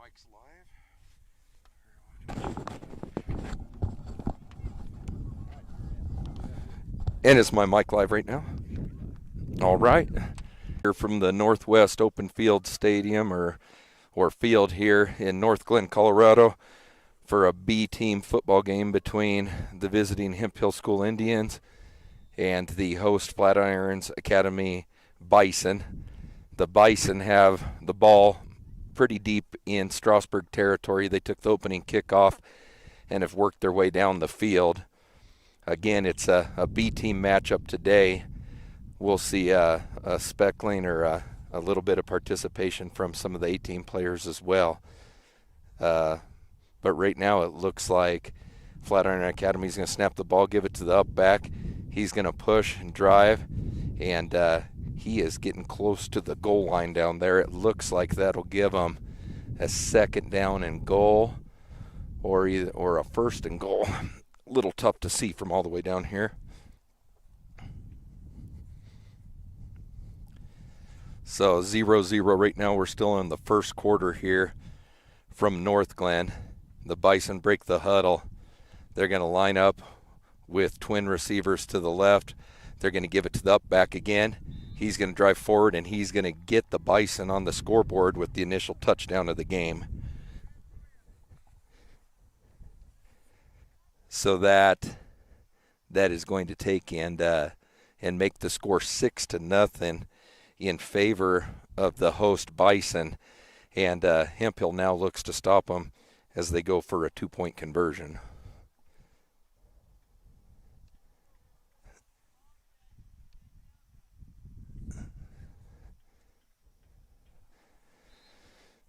mic's live. And is my mic live right now? All right. Here from the Northwest Open Field Stadium or field here in North Glen, Colorado, for a B team football game between the visiting Hemphill School Indians and the host Flatirons Academy Bison. The Bison have the ball pretty deep in Strasburg territory. They took the opening kickoff and have worked their way down the field. Again, it's a B team matchup today. We'll see a speckling or a little bit of participation from some of the A-team players as well. But right now it looks like Flatiron Academy is going to snap the ball, give it to the up back. He's going to push and drive, and he is getting close to the goal line down there. It looks like that'll give him a second down and goal or a first and goal. A little tough to see from all the way down here. So 0-0 right now. We're still in the first quarter here from North Glen. The Bison break the huddle. They're going to line up with twin receivers to the left. They're going to give it to the up back again. He's going to drive forward, and he's going to get the Bison on the scoreboard with the initial touchdown of the game. So that is going to take and make the score 6-0 in favor of the host Bison. And Hemphill now looks to stop them as they go for a 2-point conversion.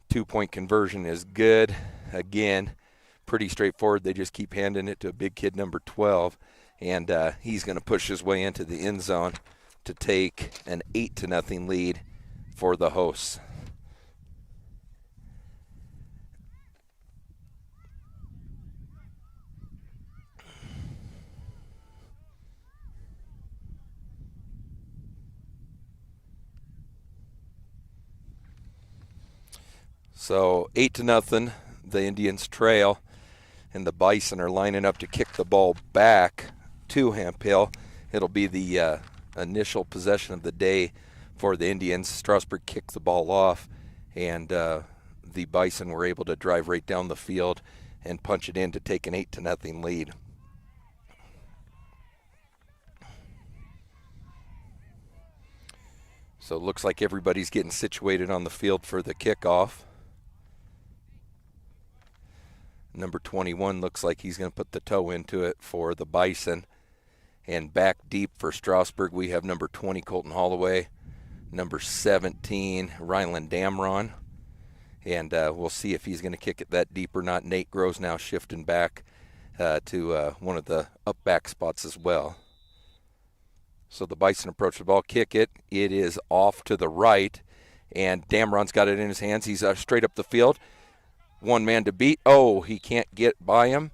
Two-point conversion is good. Again, pretty straightforward. They just keep handing it to a big kid, number 12, and he's going to push his way into the end zone to take an 8-0 lead for the hosts. So 8-0, the Indians trail, and the Bison are lining up to kick the ball back to Hemphill. It'll be the initial possession of the day for the Indians. Strasburg kicked the ball off, and the Bison were able to drive right down the field and punch it in to take an 8-0 lead. So it looks like everybody's getting situated on the field for the kickoff. Number 21 looks like he's going to put the toe into it for the Bison. And back deep for Strasburg, we have number 20, Colton Holloway, number 17, Ryland Damron. And we'll see if he's going to kick it that deep or not. Nate Groves now shifting back to one of the up back spots as well. So the Bison approach the ball, kick it. It is off to the right, and Damron's got it in his hands. He's straight up the field. One man to beat. Oh, he can't get by him.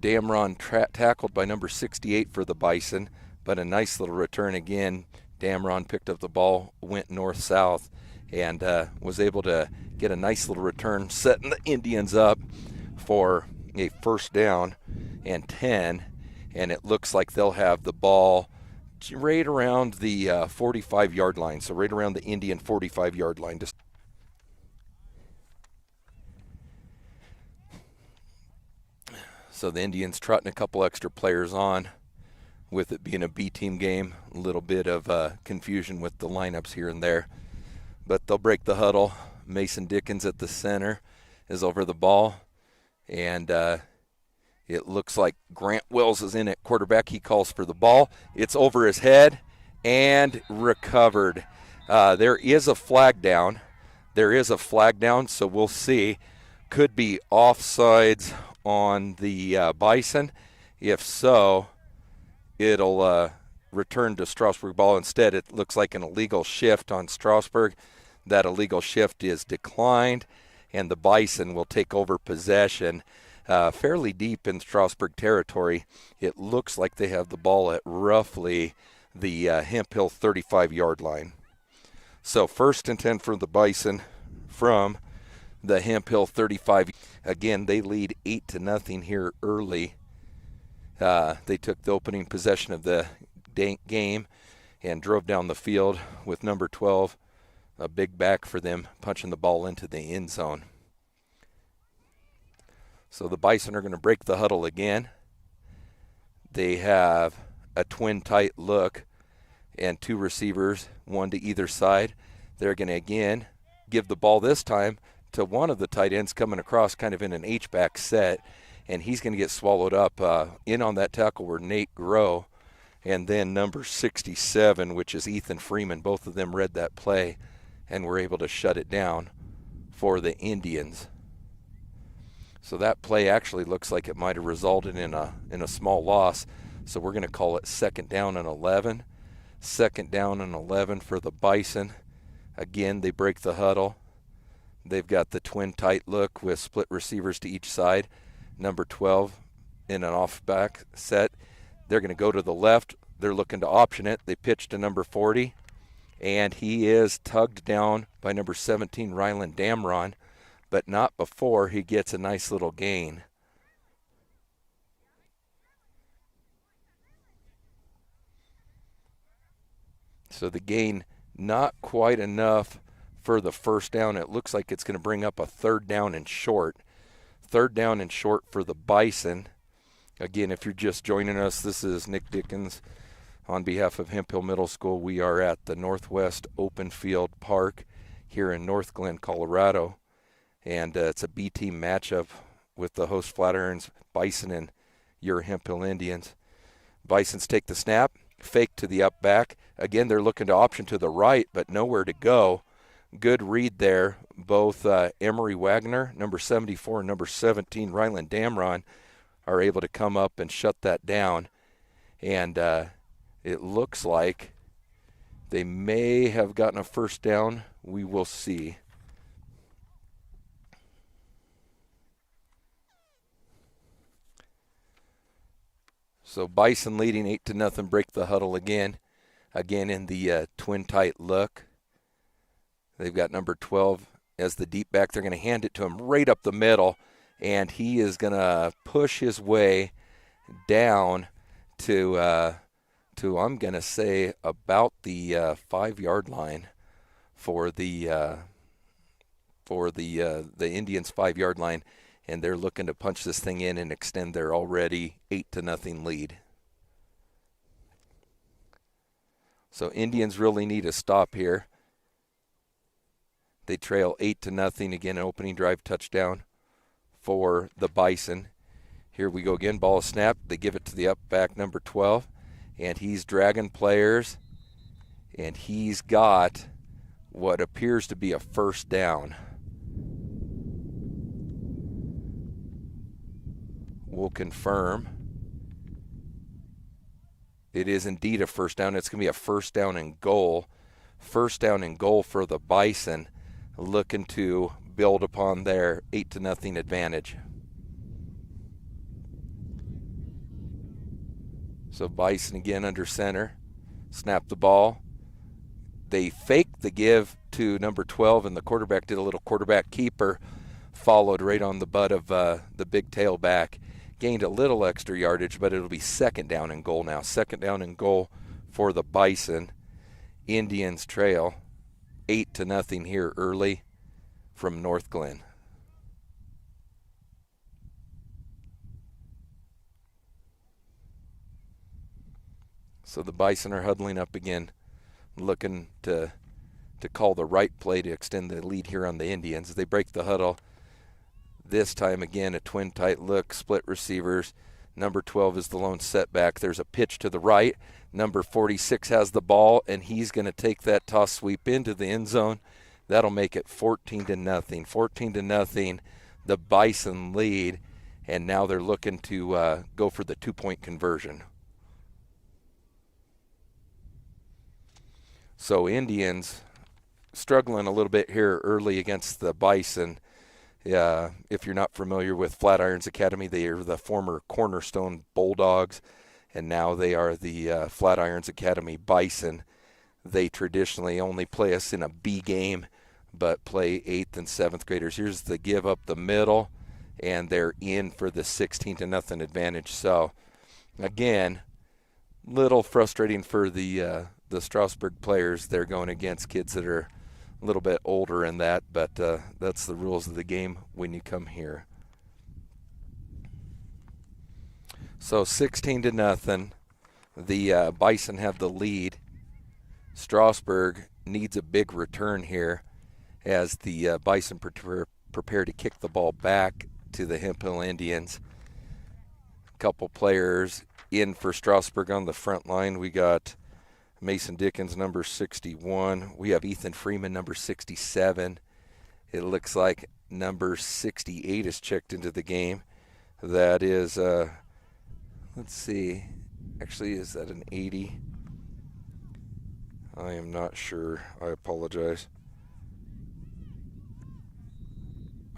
Damron tackled by number 68 for the Bison, but a nice little return again. Damron picked up the ball, went north-south, and was able to get a nice little return, setting the Indians up for a first down and 10, and it looks like they'll have the ball right around the 45-yard line, so right around the Indian 45-yard line. So the Indians trotting a couple extra players on, with it being a B-team game. A little bit of confusion with the lineups here and there. But they'll break the huddle. Mason Dickens at the center is over the ball. And it looks like Grant Wells is in at quarterback. He calls for the ball. It's over his head and recovered. There is a flag down. So we'll see. Could be offsides on the Bison. If so, it'll return to Strasburg ball. Instead, it looks like an illegal shift on Strasburg. That illegal shift is declined, and the Bison will take over possession fairly deep in Strasburg territory. It looks like they have the ball at roughly the Hemphill 35-yard line. So 1st and 10 for the Bison from the Hemphill 35. Again, they lead 8-0 here early. They took the opening possession of the game and drove down the field with number 12, a big back for them, punching the ball into the end zone. So the Bison are going to break the huddle again. They have a twin tight look and two receivers, one to either side. They're going to again give the ball this time to one of the tight ends coming across kind of in an H-back set, and he's going to get swallowed up. In on that tackle were Nate Groh and then number 67, which is Ethan Freeman. Both of them read that play and were able to shut it down for the Indians. So that play actually looks like it might have resulted in a small loss. So we're going to call it 2nd down and 11. 2nd down and 11 for the Bison. Again, they break the huddle. They've got the twin tight look with split receivers to each side. Number 12 in an off-back set. They're going to go to the left. They're looking to option it. They pitch to number 40, and he is tugged down by number 17, Ryland Damron, but not before he gets a nice little gain. So the gain not quite enough for the 1st down. It looks like it's going to bring up a 3rd down and short. 3rd down and short for the Bison. Again, if you're just joining us, this is Nick Dickens on behalf of Hemphill Middle School. We are at the Northwest Open Field Park here in North Glen, Colorado. And it's a B-team matchup with the host Flatirons, Bison, and your Hemphill Indians. Bisons take the snap, fake to the up back. Again, they're looking to option to the right, but nowhere to go. Good read there. Both Emery Wagner, number 74, and number 17, Ryland Damron, are able to come up and shut that down. And it looks like they may have gotten a 1st down. We will see. So Bison leading 8-0, break the huddle again. Again in the twin tight look. They've got number 12 as the deep back. They're going to hand it to him right up the middle, and he is going to push his way down to I'm going to say about the 5-yard line for the Indians' 5-yard line, and they're looking to punch this thing in and extend their already 8-0 lead. So Indians really need a stop here. They trail 8-0. Again, an opening drive touchdown for the Bison. Here we go again. Ball snap. They give it to the up back, number 12. And he's dragging players. And he's got what appears to be a 1st down. We'll confirm. It is indeed a 1st down. It's going to be a 1st down and goal. 1st down and goal for the Bison, looking to build upon their 8-0 advantage. So Bison again under center. Snap the ball. They fake the give to number 12, and the quarterback did a little quarterback keeper, followed right on the butt of the big tailback. Gained a little extra yardage, but it'll be 2nd down and goal now. 2nd down and goal for the Bison. Indians trail 8-0 here early from North Glen. So the Bison are huddling up again, looking to call the right play to extend the lead here on the Indians. They break the huddle. This time again, a twin tight look, split receivers. Number 12 is the lone setback. There's a pitch to the right. Number 46 has the ball, and he's going to take that toss sweep into the end zone. That'll make it 14-0. 14-0. The Bison lead, and now they're looking to go for the 2-point conversion. So Indians struggling a little bit here early against the Bison. If you're not familiar with Flatirons Academy, they are the former Cornerstone Bulldogs, and now they are the Flatirons Academy Bison. They traditionally only play us in a B game, but play 8th and 7th graders. Here's the give up the middle, and they're in for the 16-0 advantage. So, again, little frustrating for the Strasburg players. They're going against kids that are a little bit older in that, but that's the rules of the game when you come here. So 16-0, the Bison have the lead. Strasburg needs a big return here as the Bison prepare to kick the ball back to the Hemphill Indians. A couple players in for Strasburg on the front line. We got Mason Dickens, number 61. We have Ethan Freeman, number 67. It looks like number 68 is checked into the game. That is, let's see, actually, is that an 80? I am not sure. I apologize.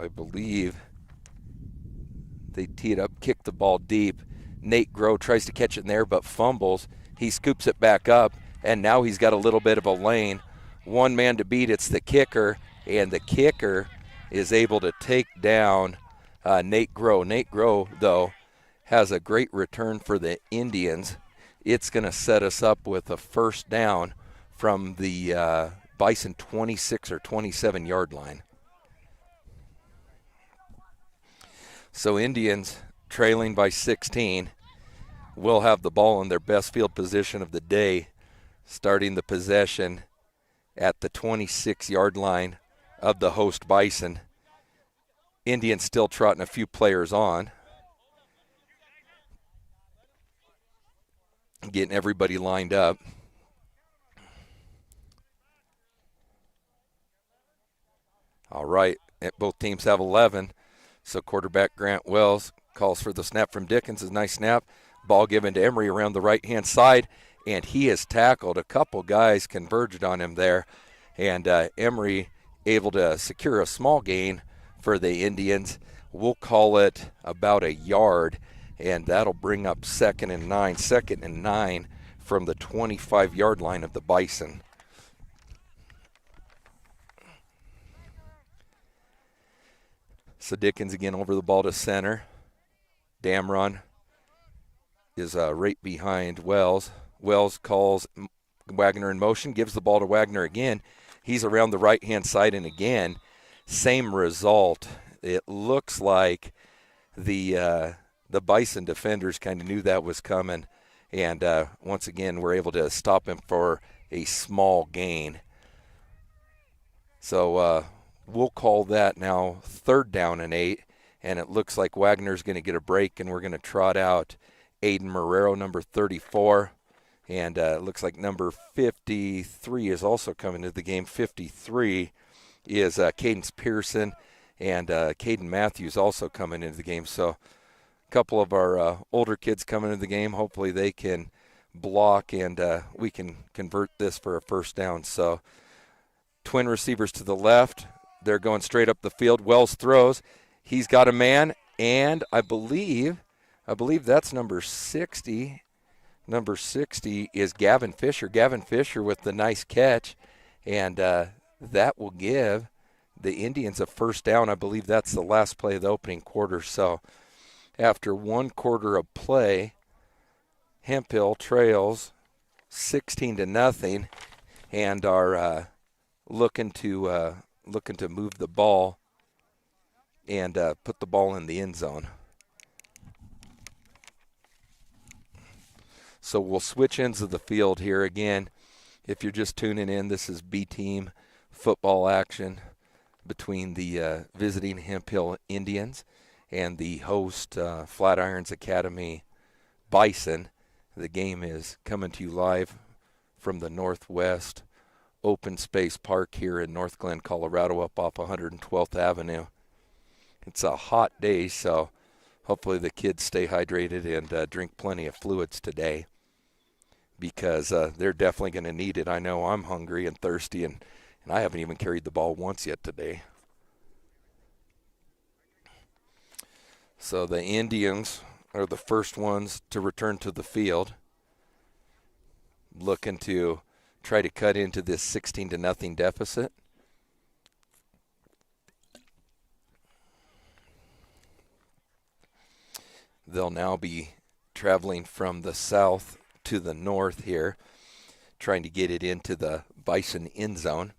I believe they tee it up, kick the ball deep. Nate Groh tries to catch it in there, but fumbles. He scoops it back up, and now he's got a little bit of a lane. One man to beat, it's the kicker, and the kicker is able to take down Nate Groh. Nate Groh, though, has a great return for the Indians. It's going to set us up with a first down from the Bison 26 or 27 yard line. So Indians trailing by 16 will have the ball in their best field position of the day, starting the possession at the 26 yard line of the host Bison. Indians still trotting a few players on, getting everybody lined up. All right, both teams have 11. So quarterback Grant Wells calls for the snap from Dickens. A nice snap. Ball given to Emery around the right-hand side, and he has tackled. A couple guys converged on him there, and Emery able to secure a small gain for the Indians. We'll call it about a yard, and that'll bring up 2nd and 9. 2nd and 9 from the 25-yard line of the Bison. So Dickens again over the ball to center. Damron is right behind Wells. Wells calls Wagner in motion, gives the ball to Wagner again. He's around the right-hand side, and again, same result. It looks like the Bison defenders kind of knew that was coming, and once again, we're able to stop him for a small gain. So we'll call that now 3rd down and 8, and it looks like Wagner's going to get a break, and we're going to trot out Aiden Marrero, number 34, and it looks like number 53 is also coming to the game. 53 is Cadence Pearson, and Caden Matthews also coming into the game. So a couple of our older kids coming into the game. Hopefully they can block, and we can convert this for a first down. So twin receivers to the left. They're going straight up the field. Wells throws. He's got a man, and I believe that's number 60. Number 60 is Gavin Fisher. Gavin Fisher with the nice catch, and that will give the Indians a first down. I believe that's the last play of the opening quarter. So after one quarter of play, Hemphill trails 16-0 and are looking to move the ball and put the ball in the end zone. So we'll switch ends of the field here again. If you're just tuning in, this is B-team football action between the visiting Hemphill Indians and the host Flatirons Academy Bison. The game is coming to you live from the Northwest Open Space Park here in North Glen, Colorado, up off 112th Avenue. It's a hot day, so hopefully the kids stay hydrated and drink plenty of fluids today, because they're definitely going to need it. I know I'm hungry and thirsty, and I haven't even carried the ball once yet today. So the Indians are the first ones to return to the field, looking to try to cut into this 16-0 deficit. They'll now be traveling from the south to the north here, trying to get it into the Bison end zone.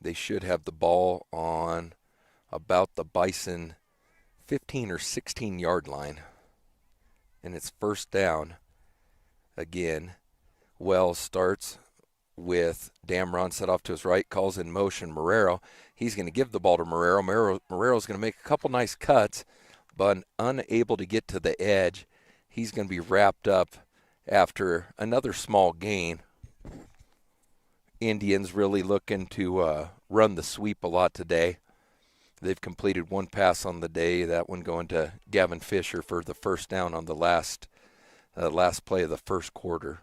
They should have the ball on about the Bison 15 or 16 yard line. And it's first down. Again, Wells starts with Damron set off to his right, calls in motion Marrero. He's going to give the ball to Marrero. Marrero's going to make a couple nice cuts, but unable to get to the edge. He's going to be wrapped up after another small gain. Indians really looking to run the sweep a lot today. They've completed one pass on the day, that one going to Gavin Fisher for the first down on the last play of the first quarter.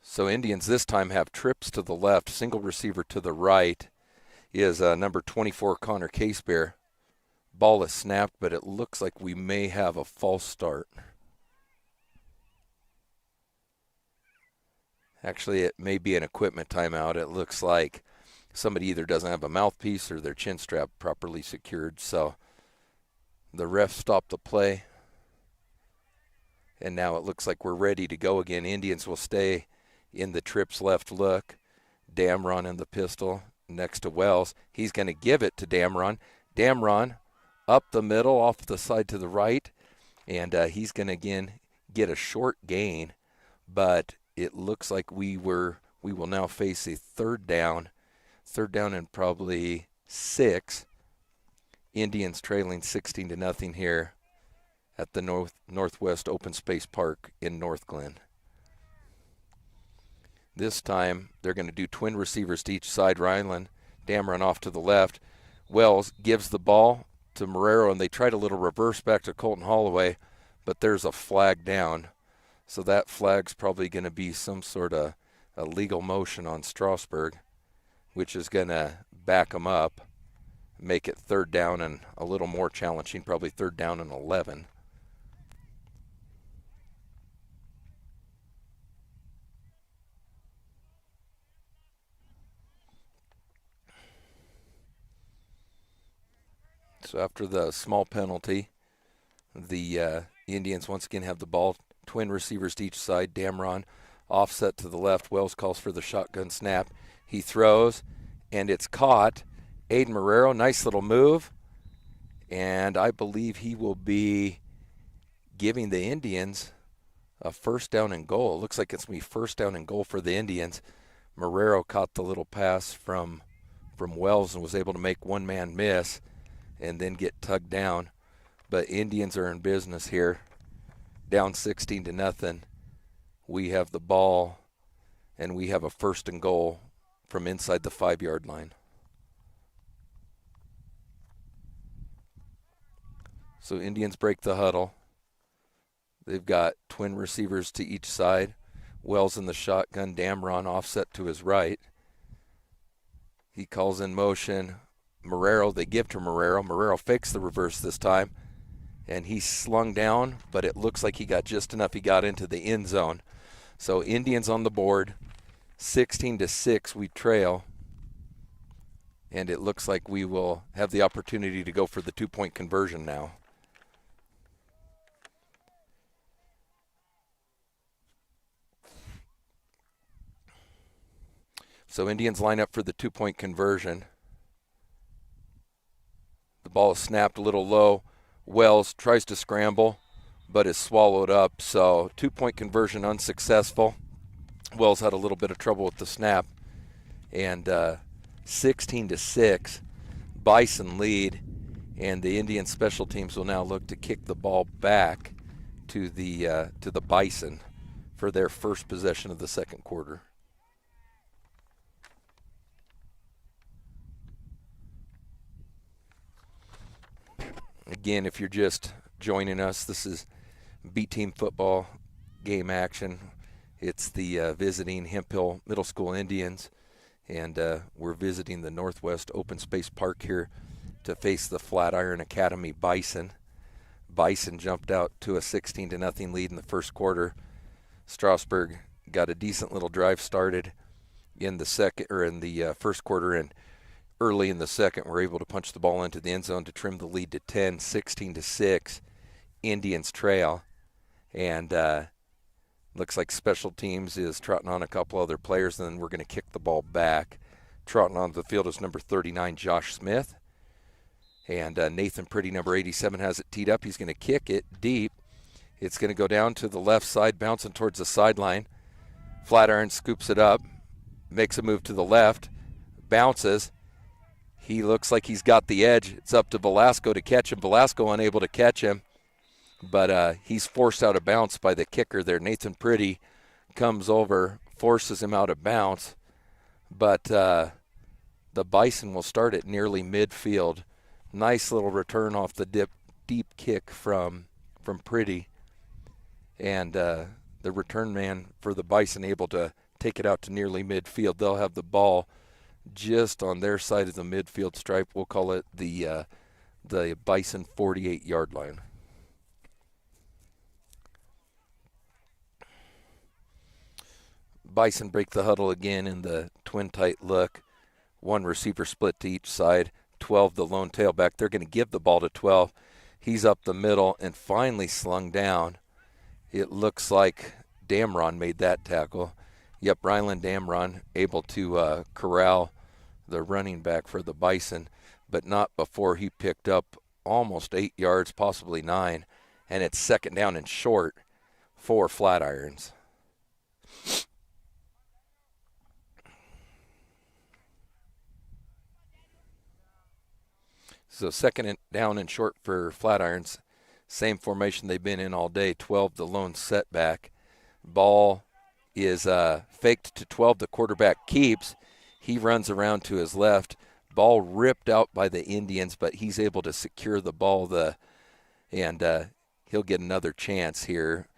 So Indians this time have trips to the left, single receiver to the right is number 24, Connor Casebear. Ball is snapped, but it looks like we may have a false start. Actually, it may be an equipment timeout. It looks like somebody either doesn't have a mouthpiece or their chin strap properly secured. So the ref stopped the play. And now it looks like we're ready to go again. Indians will stay in the trips left look. Damron in the pistol next to Wells. He's going to give it to Damron. Damron up the middle, off the side to the right. And he's going to, again, get a short gain. But it looks like we will now face a third down. Third down and probably 6. Indians trailing 16-0 here at the Northwest Open Space Park in North Glen. This time they're going to do twin receivers to each side. Ryland, Damron off to the left. Wells gives the ball to Marrero, and they tried a little reverse back to Colton Holloway, but there's a flag down. So that flag's probably going to be some sort of illegal motion on Strasburg, which is going to back them up, make it third down and a little more challenging, probably third down and 11. So after the small penalty, the Indians once again have the ball, twin receivers to each side. Damron offset to the left. Wells calls for the shotgun snap. He throws, and it's caught. Aiden Marrero, nice little move. And I believe he will be giving the Indians a first down and goal. It looks like it's going to be first down and goal for the Indians. Marrero caught the little pass from Wells and was able to make one man miss and then get tugged down. But Indians are in business here. Down 16-0. We have the ball, and we have a first and goal from inside the 5-yard line. So Indians break the huddle. They've got twin receivers to each side. Wells in the shotgun, Damron offset to his right. He calls in motion Marrero. They give to Marrero. Marrero fakes the reverse this time, and he's slung down, but it looks like he got just enough. He got into the end zone. So Indians on the board, 16-6 we trail, and it looks like we will have the opportunity to go for the 2-point conversion now. So Indians line up for the 2-point conversion. The ball is snapped a little low. Wells tries to scramble, but is swallowed up. So 2-point conversion unsuccessful. Wells had a little bit of trouble with the snap. And 16-6, Bison lead. And the Indian special teams will now look to kick the ball back to the Bison for their first possession of the second quarter. Again, if you're just joining us, this is B-Team football game action. It's the visiting Hemphill Middle School Indians, and we're visiting the Northwest Open Space Park here to face the Flatiron Academy Bison. Bison jumped out to a 16-0 lead in the first quarter. Strasburg got a decent little drive started in the first quarter, and early in the second were able to punch the ball into the end zone to trim the lead to 10, 16-6. Indians trail, and looks like special teams is trotting on a couple other players, and then we're going to kick the ball back. Trotting onto the field is number 39, Josh Smith. And Nathan Pretty, number 87, has it teed up. He's going to kick it deep. It's going to go down to the left side, bouncing towards the sideline. Flatirons scoops it up, makes a move to the left, bounces. He looks like he's got the edge. It's up to Velasco to catch him. Velasco unable to catch him, but he's forced out of bounds by the kicker there. Nathan Pretty comes over, forces him out of bounds, but the Bison will start at nearly midfield. Nice little return off the deep kick from Pretty, and the return man for the Bison able to take it out to nearly midfield. They'll have the ball just on their side of the midfield stripe. We'll call it the Bison 48-yard line. Bison break the huddle again in the twin tight look. One receiver split to each side. 12 the lone tailback. They're going to give the ball to 12. He's up the middle and finally slung down. It looks like Damron made that tackle. Yep, Ryland Damron able to corral the running back for the Bison, but not before he picked up almost 8 yards, possibly 9, and it's second down and short for Flatirons. So second down and short for Flatirons. Same formation they've been in all day. 12 the lone setback. Ball is faked to 12. The quarterback keeps. He runs around to his left. Ball ripped out by the Indians, but he's able to secure the ball. And he'll get another chance here.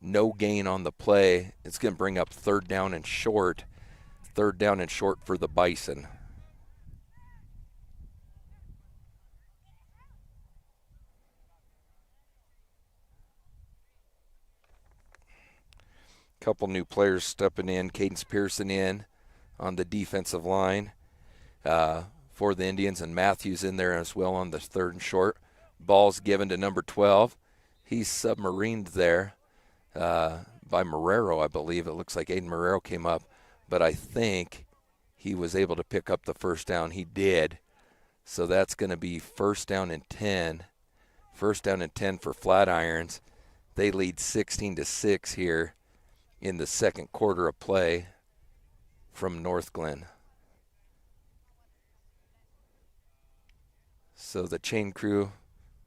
No gain on the play. It's going to bring up third down and short. Third down and short for the Bison. Couple new players stepping in. Cadence Pearson in on the defensive line for the Indians, and Matthews in there as well on the third and short. Ball's given to number 12. He's submarined there by Marrero, I believe. It looks like Aiden Marrero came up, but I think he was able to pick up the first down. He did. So that's going to be first down and 10. First down and 10 for Flatirons. They lead 16-6 here in the second quarter of play from North Glen. So the chain crew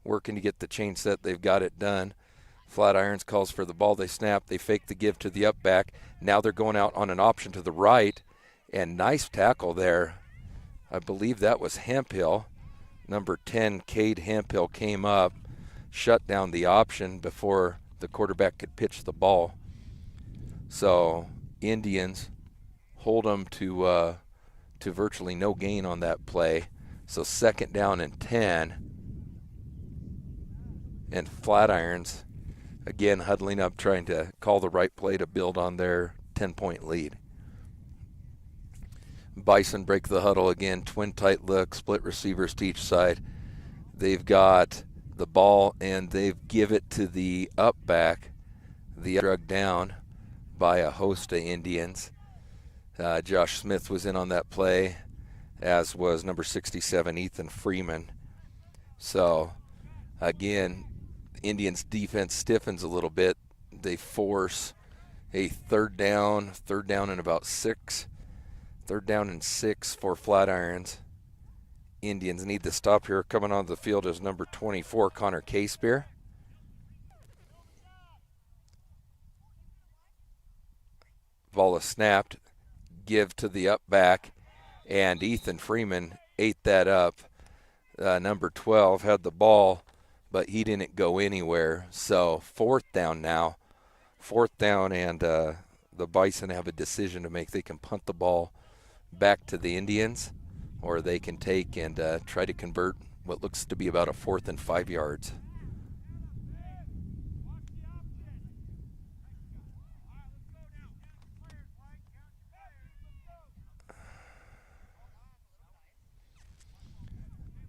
working to get the chain set. They've got it done. Flatirons calls for the ball. They snap. They fake the give to the up back. Now they're going out on an option to the right. And nice tackle there. I believe that was Hemphill. Number 10, Cade Hemphill, came up, shut down the option before the quarterback could pitch the ball. So Indians hold them to virtually no gain on that play. So second down and 10. And Flatirons, again, huddling up, trying to call the right play to build on their 10-point lead. Bison break the huddle again. Twin tight look, split receivers to each side. They've got the ball, and they give it to the up back. The drug down by a host of Indians. Josh Smith was in on that play, as was number 67, Ethan Freeman. So, again, Indians' defense stiffens a little bit. They force a third down and about 6. Third down and 6 for Flatirons. Indians need to stop here. Coming on the field is number 24, Connor Casebeer. Ball is snapped, give to the up back, and Ethan Freeman ate that up. Number 12 had the ball, but he didn't go anywhere. So fourth down now. Fourth down, and the Bison have a decision to make. They can punt the ball back to the Indians, or they can take and try to convert what looks to be about a 4th and 5 yards.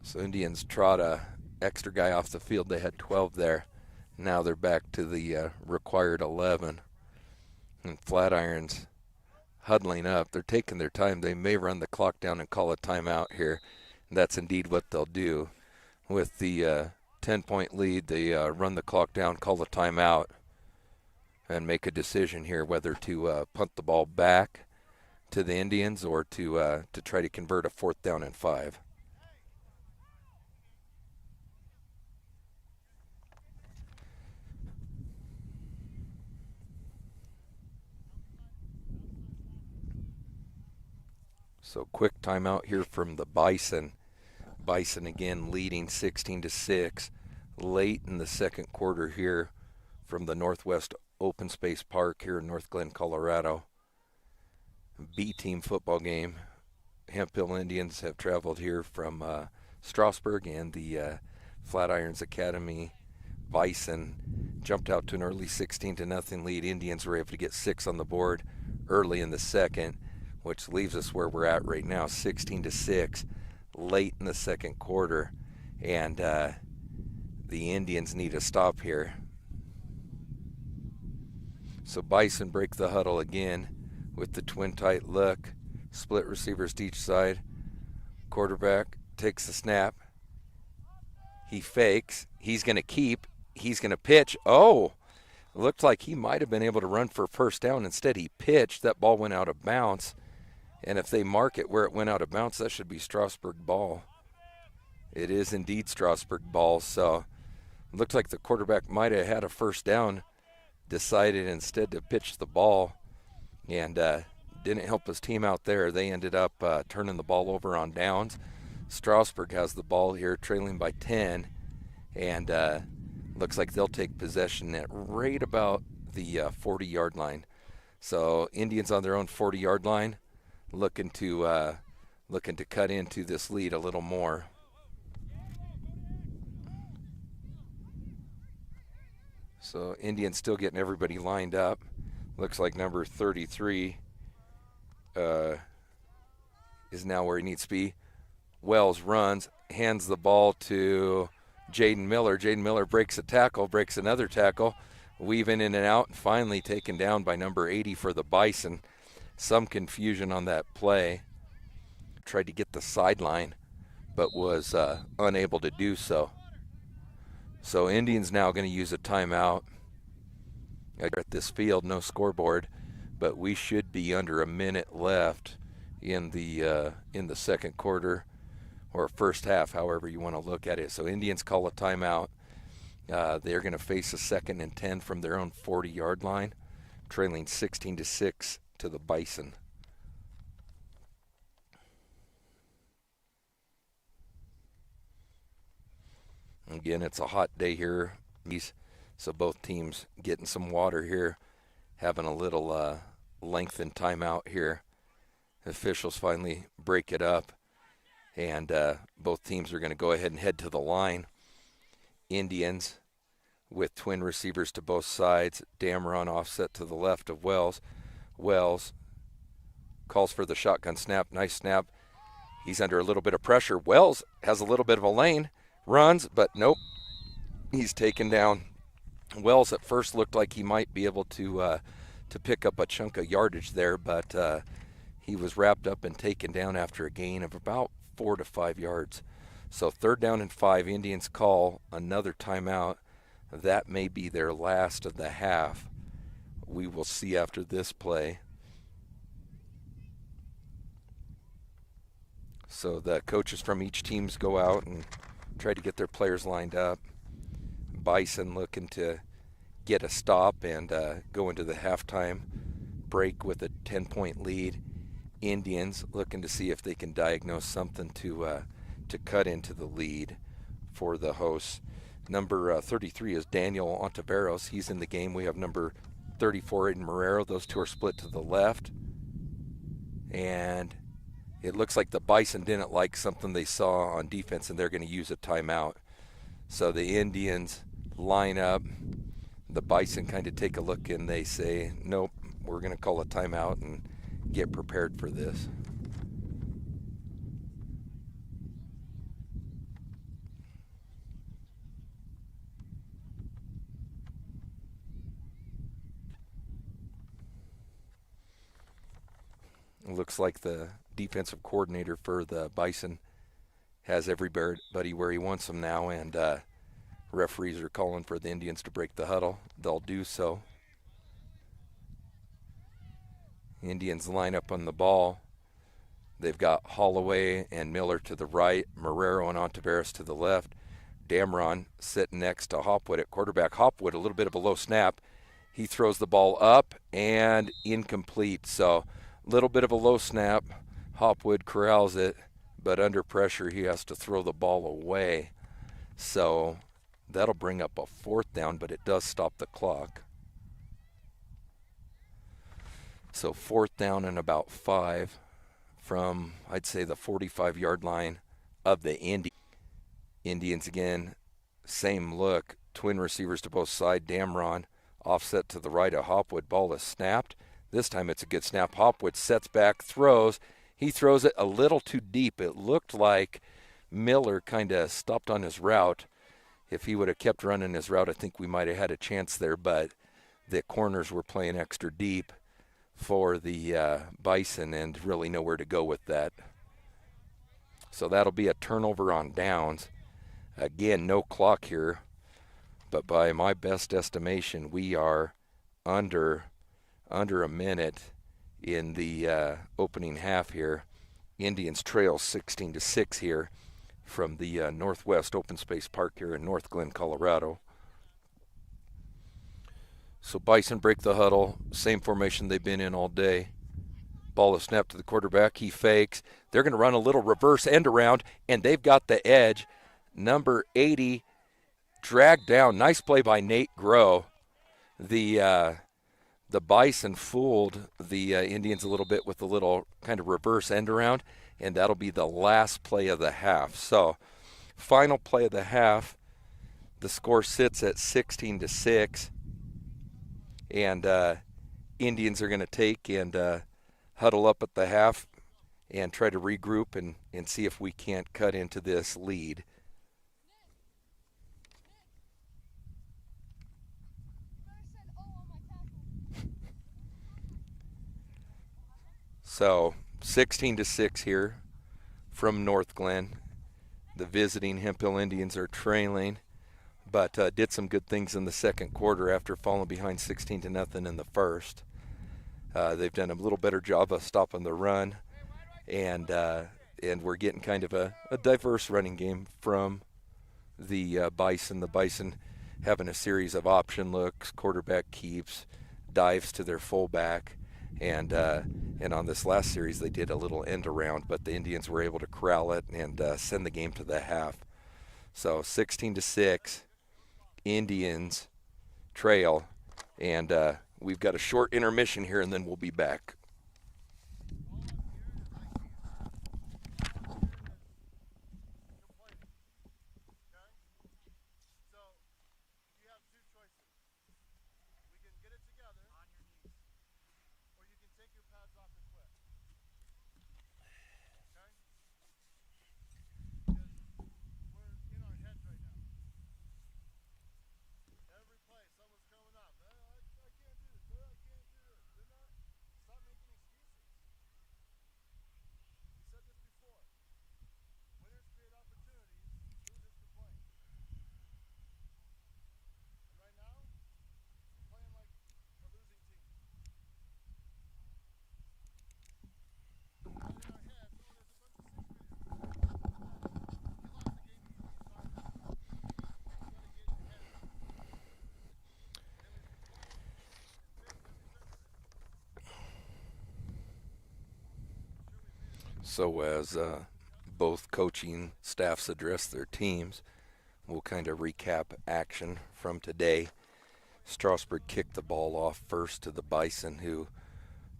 So Indians trot a extra guy off the field. They had 12 there. Now they're back to the required 11. And Flatirons huddling up. They're taking their time. They may run the clock down and call a timeout here. And that's indeed what they'll do. With the 10-point lead, they run the clock down, call a timeout, and make a decision here whether to punt the ball back to the Indians or to try to convert a 4th down and 5. So quick timeout here from the Bison. Bison again leading 16-6 late in the second quarter here from the Northwest Open Space Park here in North Glen, Colorado. B-team football game. Hemphill Indians have traveled here from Strasburg, and the Flatirons Academy Bison jumped out to an early 16-0 lead. Indians were able to get 6 on the board early in the second, which leaves us where we're at right now, 16-6 late in the second quarter, and the Indians need a stop here. So Bison break the huddle again with the twin tight look, split receivers to each side. Quarterback takes the snap. He fakes. He's going to keep. He's going to pitch. Oh, it looked like he might have been able to run for first down. Instead, he pitched. That ball went out of bounds. And if they mark it where it went out of bounds, that should be Strasburg ball. It is indeed Strasburg ball. So it looked like the quarterback might have had a first down, decided instead to pitch the ball, and didn't help his team out there. They ended up turning the ball over on downs. Strasburg has the ball here, trailing by 10, and looks like they'll take possession at right about the 40-yard line. So Indians on their own 40-yard line, looking to cut into this lead a little more. So Indians still getting everybody lined up. Looks like number 33 is now where he needs to be. Wells runs, hands the ball to Jaden Miller. Jaden Miller breaks a tackle, breaks another tackle, weaving in and out, and finally taken down by number 80 for the Bison. Some confusion on that play. Tried to get the sideline, but was unable to do so. So Indians now going to use a timeout at this field, no scoreboard, but we should be under a minute left in the second quarter, or first half, however you want to look at it. So Indians call a timeout. They're going to face a 2nd and 10 from their own 40-yard line, trailing 16-6 to the Bison. Again, it's a hot day here, so both teams getting some water here, having a little lengthened timeout here. Officials finally break it up, and both teams are going to go ahead and head to the line. Indians with twin receivers to both sides. Dameron offset to the left of Wells. Wells calls for the shotgun snap. Nice snap. He's under a little bit of pressure. Wells has a little bit of a lane. Runs, but nope. He's taken down. Wells at first looked like he might be able to pick up a chunk of yardage there, but he was wrapped up and taken down after a gain of about 4 to 5 yards. So 3rd down and 5. Indians call another timeout. That may be their last of the half. We will see after this play. So the coaches from each teams go out and try to get their players lined up. Bison looking to get a stop and go into the halftime break with a 10-point lead. Indians looking to see if they can diagnose something to cut into the lead for the hosts. Number 33 is Daniel Ontiveros. He's in the game. We have number 34, Aiden Marrero. Those two are split to the left. And it looks like the Bison didn't like something they saw on defense, and they're going to use a timeout. So the Indians line up. The Bison kind of take a look, and they say, nope, we're going to call a timeout and get prepared for this. It looks like the defensive coordinator for the Bison has everybody where he wants them now, and referees are calling for the Indians to break the huddle. They'll do so. Indians line up on the ball. They've got Holloway and Miller to the right, Marrero and Ontiveros to the left. Damron sitting next to Hopwood at quarterback. Hopwood, a little bit of a low snap. He throws the ball up and incomplete. So a little bit of a low snap. Hopwood corrals it, but under pressure he has to throw the ball away. So that'll bring up a fourth down, but it does stop the clock. So fourth down and about 5 from, I'd say, the 45-yard line of the Indians again. Same look. Twin receivers to both sides. Damron offset to the right of Hopwood. Ball is snapped. This time it's a good snap. Hopwood sets back, throws. He throws it a little too deep. It looked like Miller kind of stopped on his route. If he would have kept running his route, I think we might have had a chance there, but the corners were playing extra deep for the Bison and really nowhere to go with that. So that'll be a turnover on downs. Again, no clock here, but by my best estimation, we are under a minute in the opening half here. Indians trail 16-6 here from the Northwest Open Space Park here in North Glen, Colorado. So Bison break the huddle, same formation they've been in all day. Ball is snapped to the quarterback. He fakes. They're going to run a little reverse end around, and they've got the edge. Number 80 dragged down. Nice play by Nate Groh. The Bison fooled the Indians a little bit with a little kind of reverse end around, and that'll be the last play of the half. So final play of the half, the score sits at 16-6. And Indians are going to take and huddle up at the half and try to regroup and see if we can't cut into this lead. So 16-6 here from North Glen. The visiting Hemphill Indians are trailing, but did some good things in the second quarter after falling behind 16-0 in the first. They've done a little better job of stopping the run, and we're getting kind of a diverse running game from the Bison. The Bison having a series of option looks, quarterback keeps, dives to their fullback, and on this last series they did a little end around, but the Indians were able to corral it and send the game to the half. So 16-6. Indians trail, and we've got a short intermission here, and then we'll be back. So as both coaching staffs address their teams, we'll kind of recap action from today. Strasburg kicked the ball off first to the Bison, who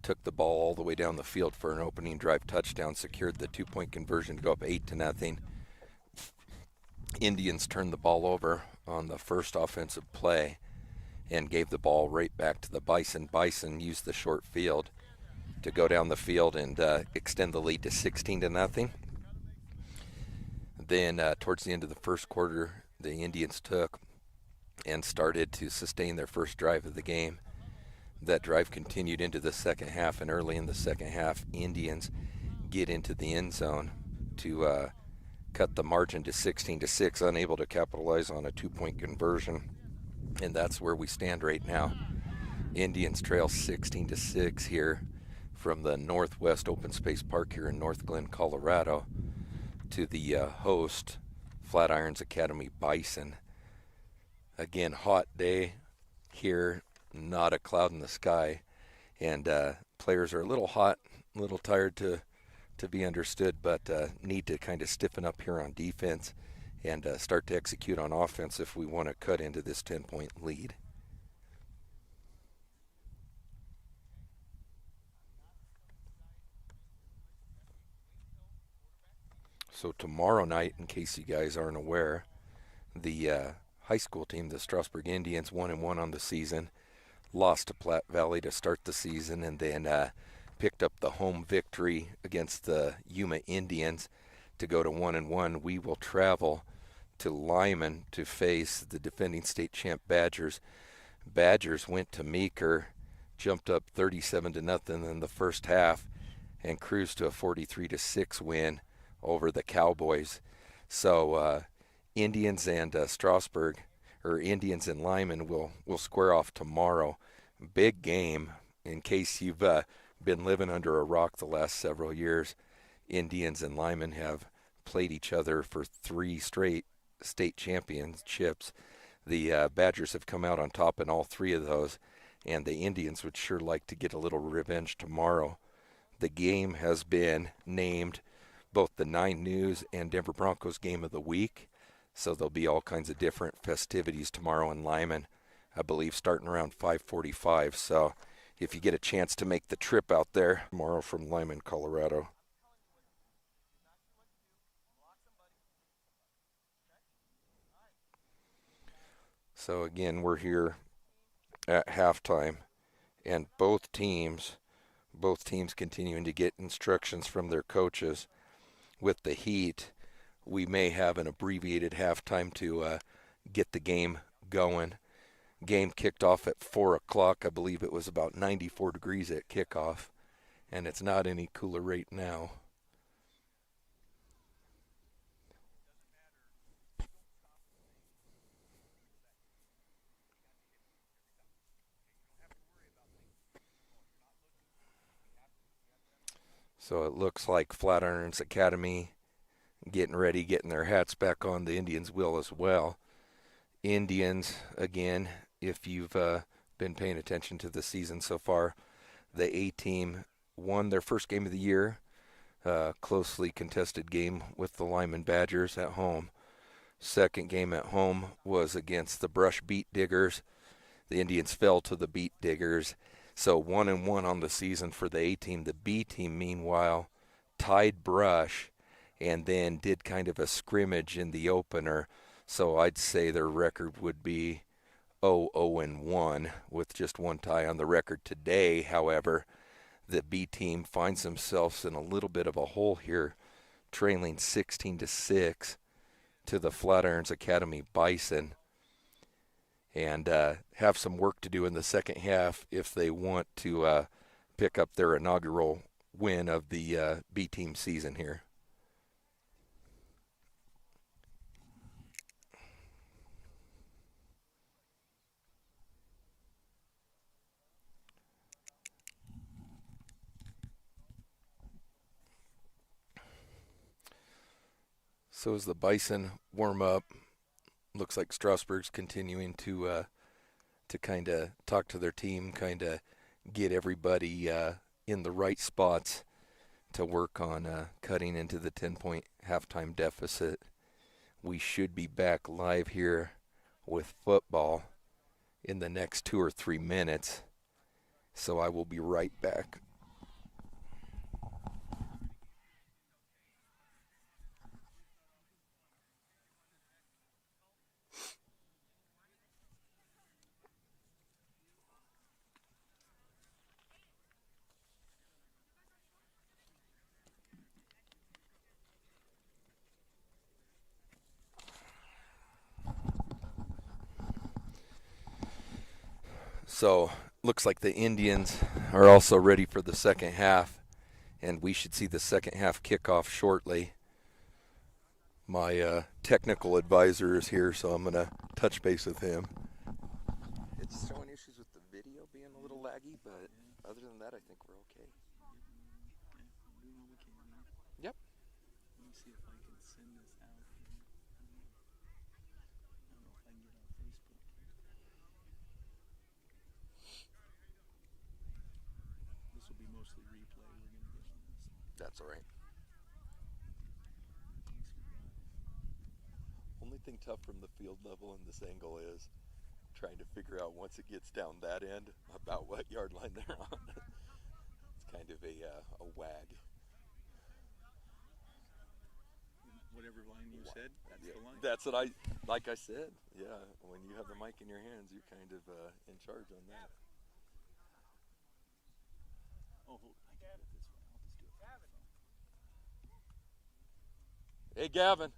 took the ball all the way down the field for an opening drive touchdown, secured the 2-point conversion to go up 8-0. Indians turned the ball over on the first offensive play and gave the ball right back to the Bison. Bison used the short field to go down the field and extend the lead to 16-0. Then towards the end of the first quarter, the Indians took and started to sustain their first drive of the game. That drive continued into the second half, and early in the second half, Indians get into the end zone to cut the margin to 16-6, unable to capitalize on a 2-point conversion, and that's where we stand right now. Indians trail 16-6 here from the Northwest Open Space Park here in North Glen, Colorado, to the host Flatirons Academy Bison. Again, hot day here, not a cloud in the sky, and players are a little hot, a little tired to be understood, but need to kind of stiffen up here on defense and start to execute on offense if we want to cut into this 10-point lead. So tomorrow night, in case you guys aren't aware, the high school team, the Strasburg Indians, 1-1 on the season, lost to Platte Valley to start the season, and then picked up the home victory against the Yuma Indians to go to 1-1. We will travel to Lyman to face the defending state champ Badgers. Badgers went to Meeker, jumped up 37-0 in the first half, and cruised to a 43-6 win over the Cowboys. So Indians and Strasburg, or Indians and Lyman, will square off tomorrow. Big game. In case you've been living under a rock the last several years, Indians and Lyman have played each other for 3 straight state championships. The Badgers have come out on top in all 3 of those, and the Indians would sure like to get a little revenge tomorrow. The game has been named both the 9 News and Denver Broncos Game of the Week, so there'll be all kinds of different festivities tomorrow in Lyman, I believe starting around 5:45. So if you get a chance to make the trip out there tomorrow from Lyman, Colorado. So again, we're here at halftime, and both teams continuing to get instructions from their coaches. With the heat, we may have an abbreviated halftime to get the game going. Game kicked off at 4 o'clock. I believe it was about 94 degrees at kickoff, and it's not any cooler right now. So it looks like Flatirons Academy getting ready, getting their hats back on. The Indians will as well. Indians, again, if you've been paying attention to the season so far, the A-team won their first game of the year, closely contested game with the Lyman Badgers at home. Second game at home was against the Brush Beet Diggers. The Indians fell to the Beet Diggers. So 1-1 on the season for the A-team. The B-team, meanwhile, tied Brush and then did kind of a scrimmage in the opener. So I'd say their record would be 0-1 with just one tie on the record today. However, the B team finds themselves in a little bit of a hole here, trailing 16-6 to the Flatirons Academy Bison, and have some work to do in the second half if they want to pick up their inaugural win of the B team season here. So as the Bison warm up, looks like Strasburg's continuing to kind of talk to their team, kind of get everybody in the right spots to work on cutting into the 10-point halftime deficit. We should be back live here with football in the next 2 or 3 minutes, so I will be right back. So looks like the Indians are also ready for the second half, and we should see the second half kickoff shortly. My technical advisor is here, so I'm going to touch base with him. It's showing issues with the video being a little laggy, but other than that, I think we're okay. Yep. Let me see if I can send this out. I don't know if I can get on Facebook. This will be mostly replay we're going to get on this. That's all right. Only thing tough from the field level in this angle is trying to figure out once it gets down that end about what yard line they're on. It's kind of a wag. Whatever line you said, that's the line. That's what like I said. Yeah, when you have the mic in your hands, you're kind of in charge on that. Oh, I can do it this way. I'll just do it from the phone. Hey, Gavin.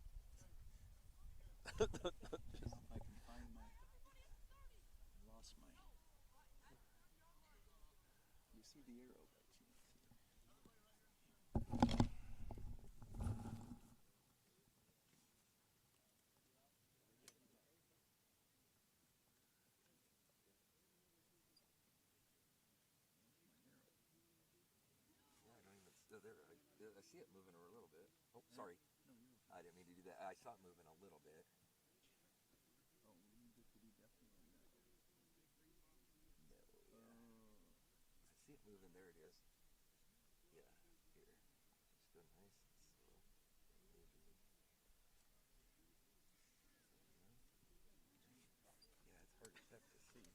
I can find my. I lost my. You see the arrow, but you don't see it. I see it moving a little bit. Oh, sorry. I didn't mean to do that. I saw it moving a little bit. Oh, we need to do definitely on that. No. I see it moving. There it is. Yeah, here. Just go nice and slow. Maybe. Yeah, it's hard to check to see.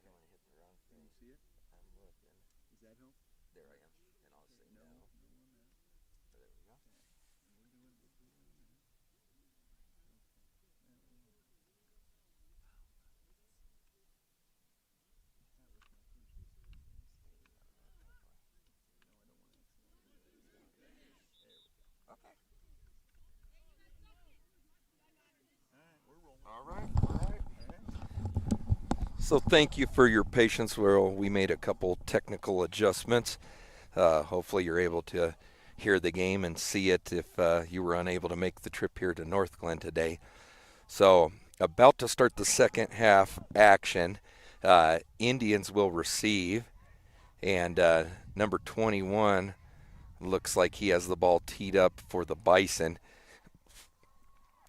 Okay. I don't want to hit the wrong thing. You see it? I'm looking. Does that help? There I am. And I'll say no. There we go. Okay. All right. So thank you for your patience. We made a couple technical adjustments. Hopefully you're able to hear the game and see it if you were unable to make the trip here to North Glen today. So about to start the second half action. Indians will receive, and number 21 looks like he has the ball teed up for the Bison.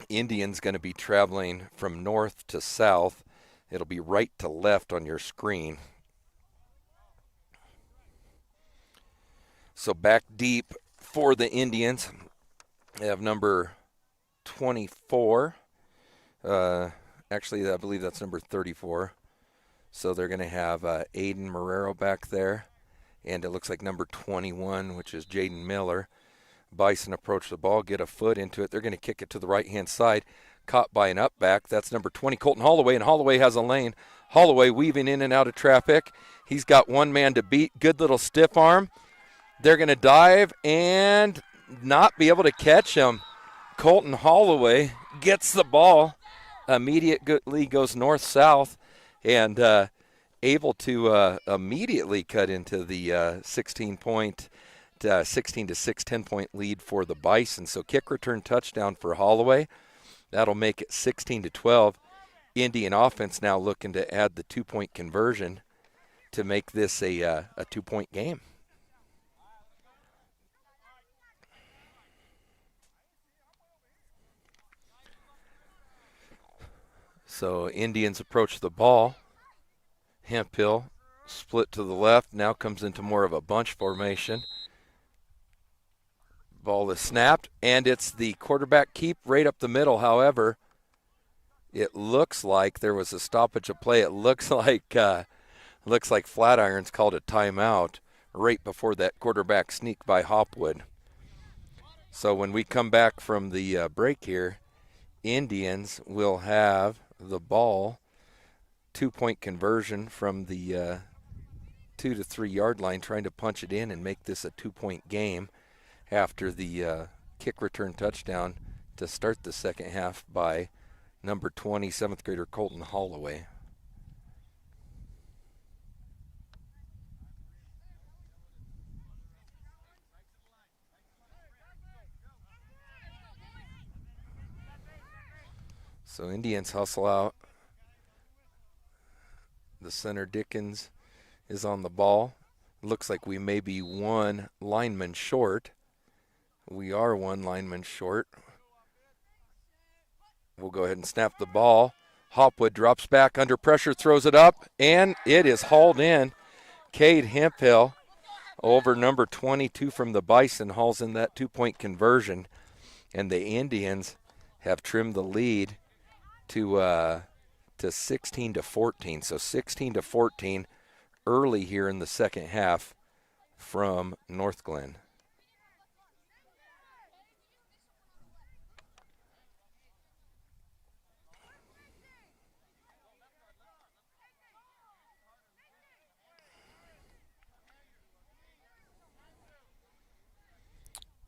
Indians going to be traveling from north to south. It'll be right to left on your screen. So back deep for the Indians, they have number 24. Actually, I believe that's number 34. So they're going to have Aiden Marrero back there. And it looks like number 21, which is Jaden Miller. Bison approach the ball, get a foot into it. They're going to kick it to the right-hand side. Caught by an up back. That's number 20, Colton Holloway, and Holloway has a lane. Holloway weaving in and out of traffic. He's got one man to beat. Good little stiff arm. They're going to dive and not be able to catch him. Colton Holloway gets the ball. Immediately goes north-south and able to immediately cut into the 16 to 6, 10-point lead for the Bison. So kick return touchdown for Holloway. That'll make it 16-12. Indian offense now looking to add the 2-point conversion to make this a 2-point game. So Indians approach the ball. Hemphill split to the left, now comes into more of a bunch formation. Ball is snapped, and it's the quarterback keep right up the middle. However, it looks like there was a stoppage of play. It looks like Flatirons called a timeout right before that quarterback sneak by Hopwood. So when we come back from the break here, Indians will have the ball, 2-point conversion from the 2 to 3 yard line, trying to punch it in and make this a 2-point game after the kick return touchdown to start the second half by number 20, 7th grader Colton Holloway. So Indians hustle out. The center Dickens is on the ball. Looks like we may be one lineman short. We are one lineman short. We'll go ahead and snap the ball. Hopwood drops back under pressure, throws it up, and it is hauled in. Cade Hemphill over number 22 from the Bison hauls in that 2-point conversion. And the Indians have trimmed the lead to 16 to 14. So 16 to 14 early here in the second half from North Glen.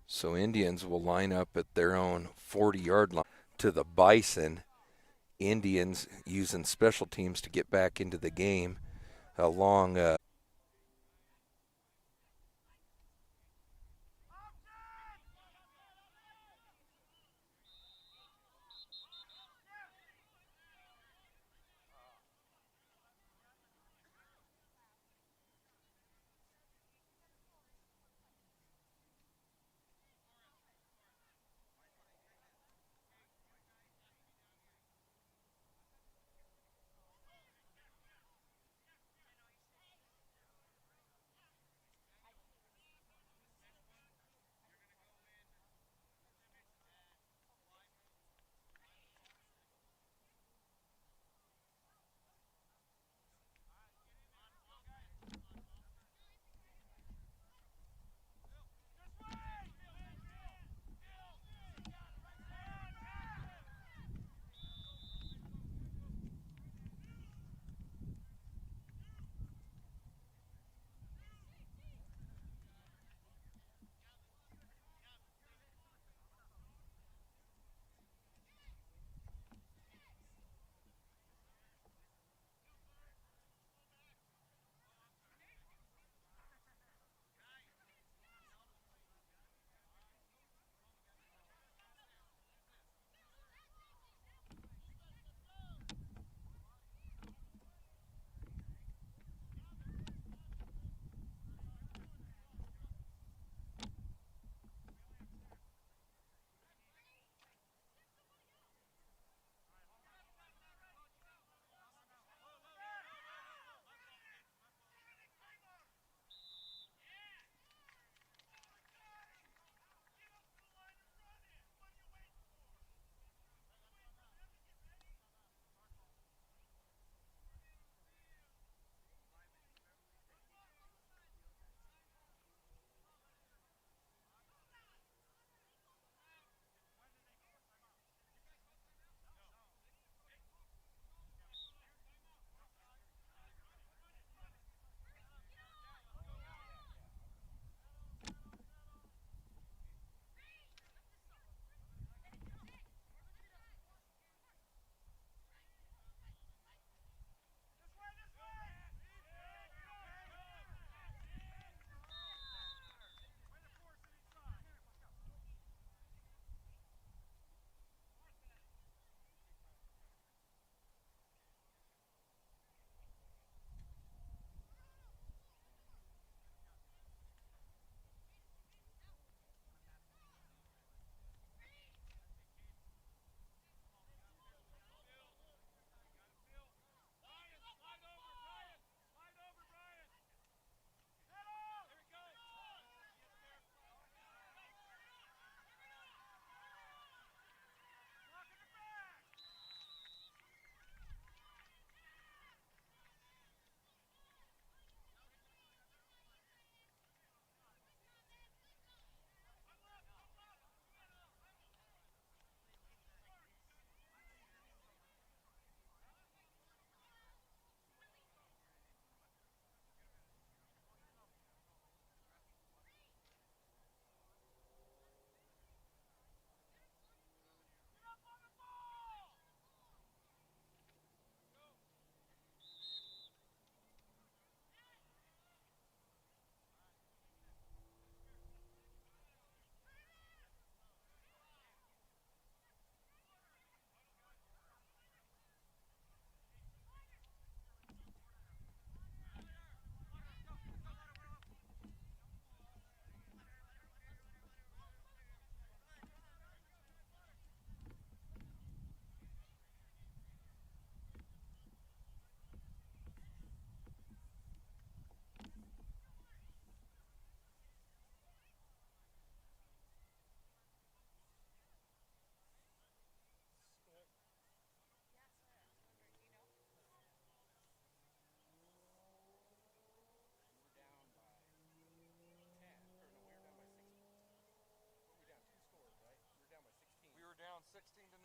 So Indians will line up at their own 40-yard line to the Bison. Indians using special teams to get back into the game along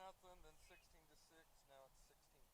nothing. Then 16-6. Now it's 16-14.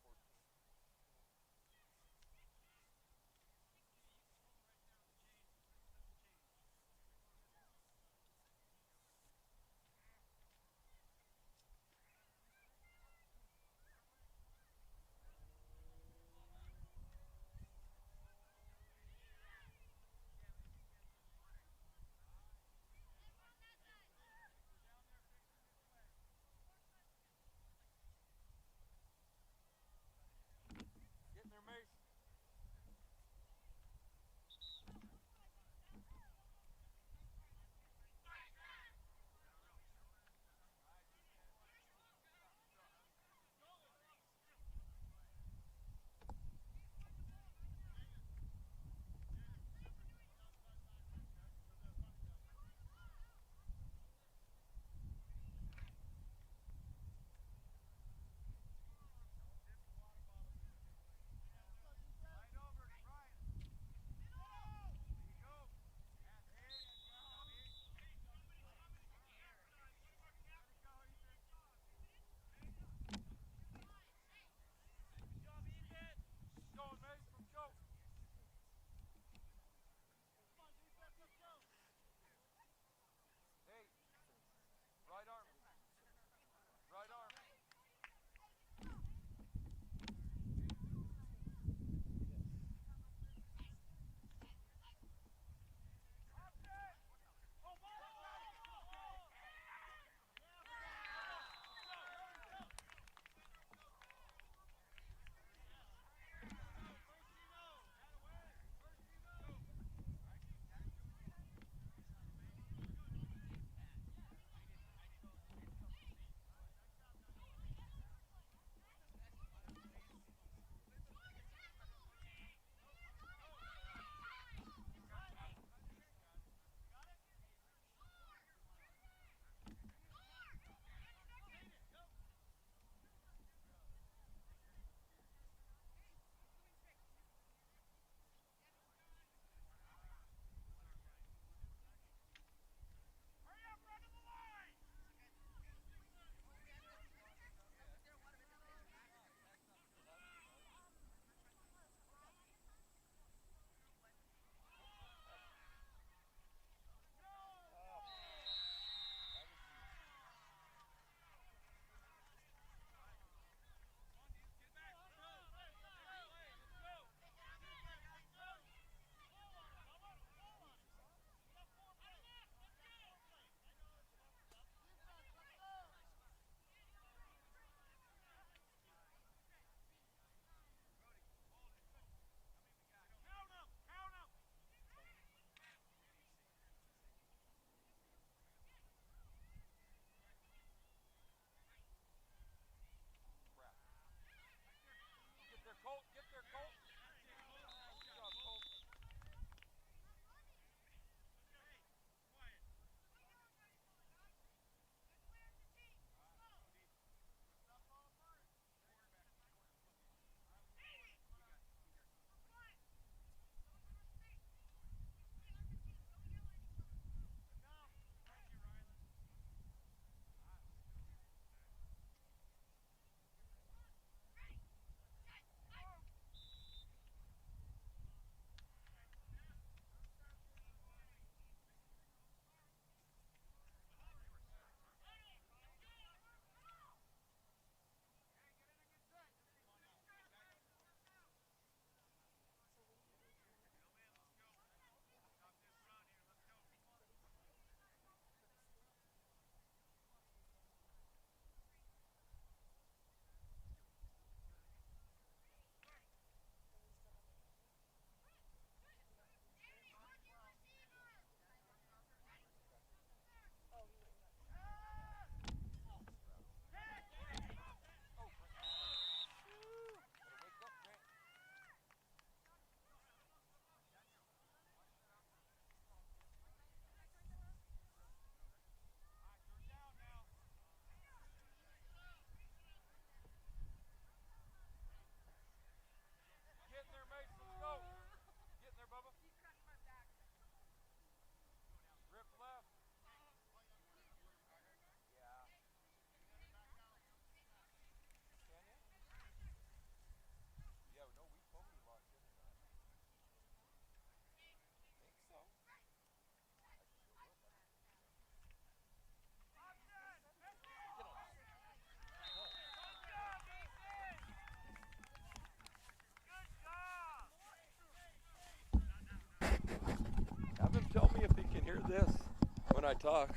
I talk.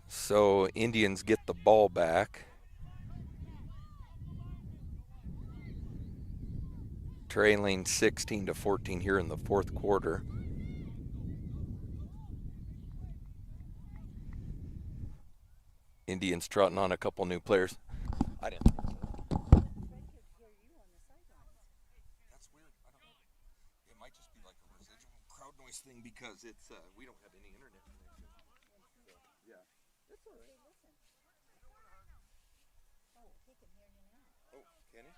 So Indians get the ball back. Trailing 16-14 here in the fourth quarter. Indians trotting on a couple new players. I didn't think so. That's weird. I don't know. It might just be like a residual crowd noise thing because it's we don't have any internet connection. So, yeah. That's all right. Oh, he can hear you now. Oh, can he?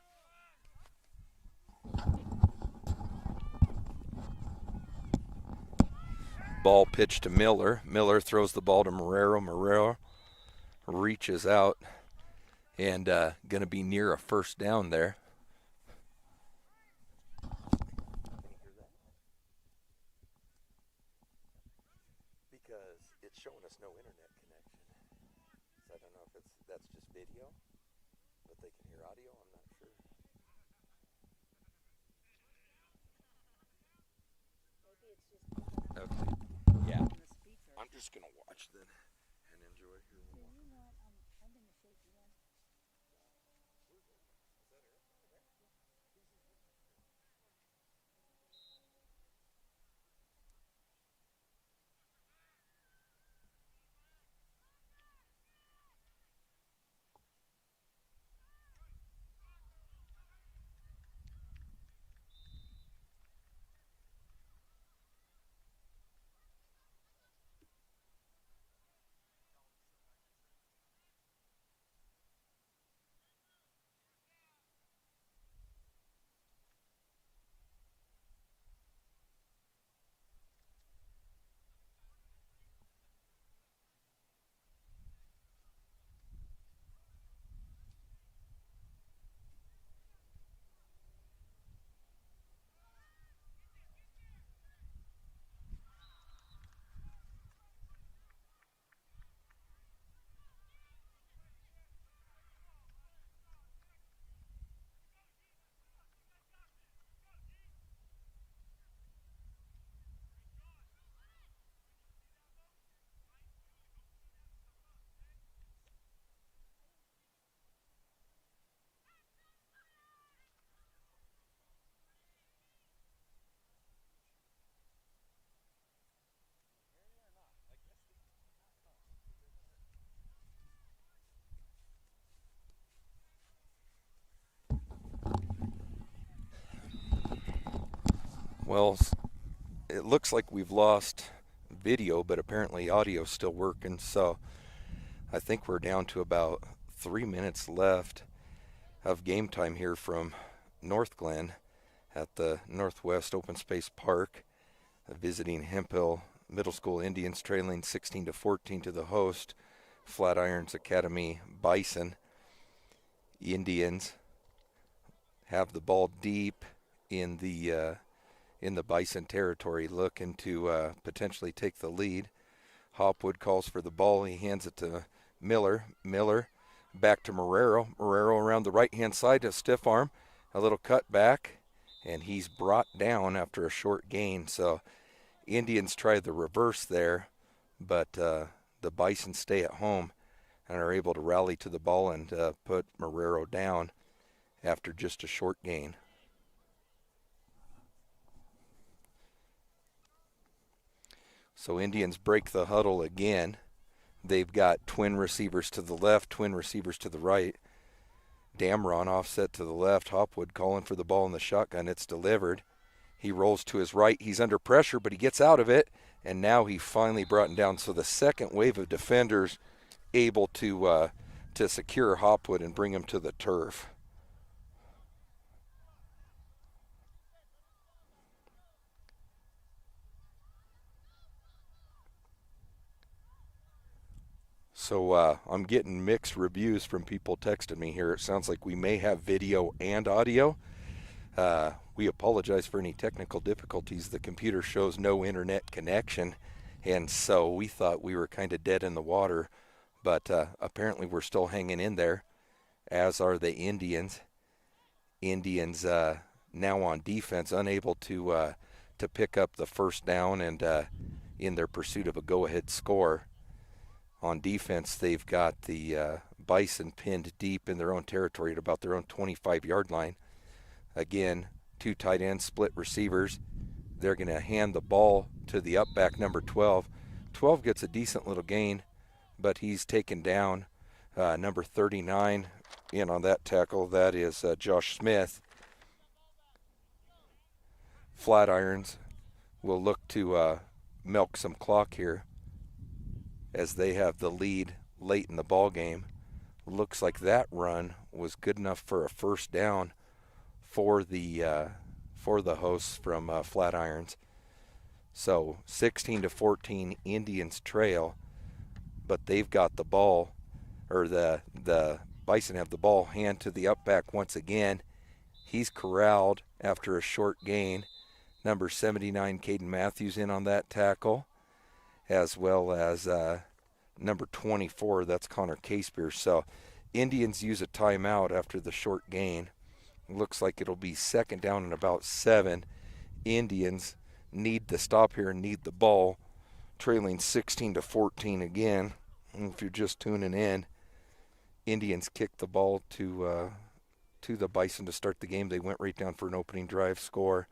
Ball pitch to Miller. Miller throws the ball to Marrero. Marrero reaches out and going to be near a first down there. Can you hear that? Because it's showing us no internet connection. So I don't know if that's just video, but they can hear audio. I'm not sure. Maybe it's just picking up Okay. Yeah. on the speaker. I'm just going to watch then and enjoy here. Do you want, I'm gonna shake you one. Well, it looks like we've lost video, but apparently audio's still working. So I think we're down to about 3 minutes left of game time here from North Glen at the Northwest Open Space Park, visiting Hemphill Middle School Indians, trailing 16-14 to the host, Flatirons Academy Bison. Indians have the ball deep in the Bison territory, looking to potentially take the lead. Hopwood calls for the ball. He hands it to Miller. Miller back to Marrero. Marrero around the right-hand side, a stiff arm, a little cut back, and he's brought down after a short gain. So Indians try the reverse there, but the Bison stay at home and are able to rally to the ball and put Marrero down after just a short gain. So Indians break the huddle again. They've got twin receivers to the left, twin receivers to the right. Damron offset to the left. Hopwood calling for the ball in the shotgun. It's delivered. He rolls to his right. He's under pressure, but he gets out of it. And now he finally brought him down. So the second wave of defenders able to secure Hopwood and bring him to the turf. So I'm getting mixed reviews from people texting me here. It sounds like we may have video and audio. We apologize for any technical difficulties. The computer shows no internet connection, and so we thought we were kind of dead in the water. But apparently we're still hanging in there, as are the Indians. Indians now on defense, unable to to pick up the first down and in their pursuit of a go-ahead score. On defense, they've got the Bison pinned deep in their own territory at about their own 25-yard line. Again, 2 tight ends, split receivers. They're going to hand the ball to the up back, number 12. 12 gets a decent little gain, but he's taken down. Number 39 in on that tackle, that is Josh Smith. Flatirons will look to milk some clock here as they have the lead late in the ball game. Looks like that run was good enough for a first down for the hosts from Flatirons. So 16-14, Indians trail, but they've got the ball, or the Bison have the ball, hand to the up back once again. He's corralled after a short gain. Number 79, Caden Matthews, in on that tackle, as well as number 24, that's Connor Casebeer. So Indians use a timeout after the short gain. Looks like it'll be second down and about 7. Indians need the stop here and need the ball, trailing 16-14 again. And if you're just tuning in, Indians kicked the ball to the Bison to start the game. They went right down for an opening drive score,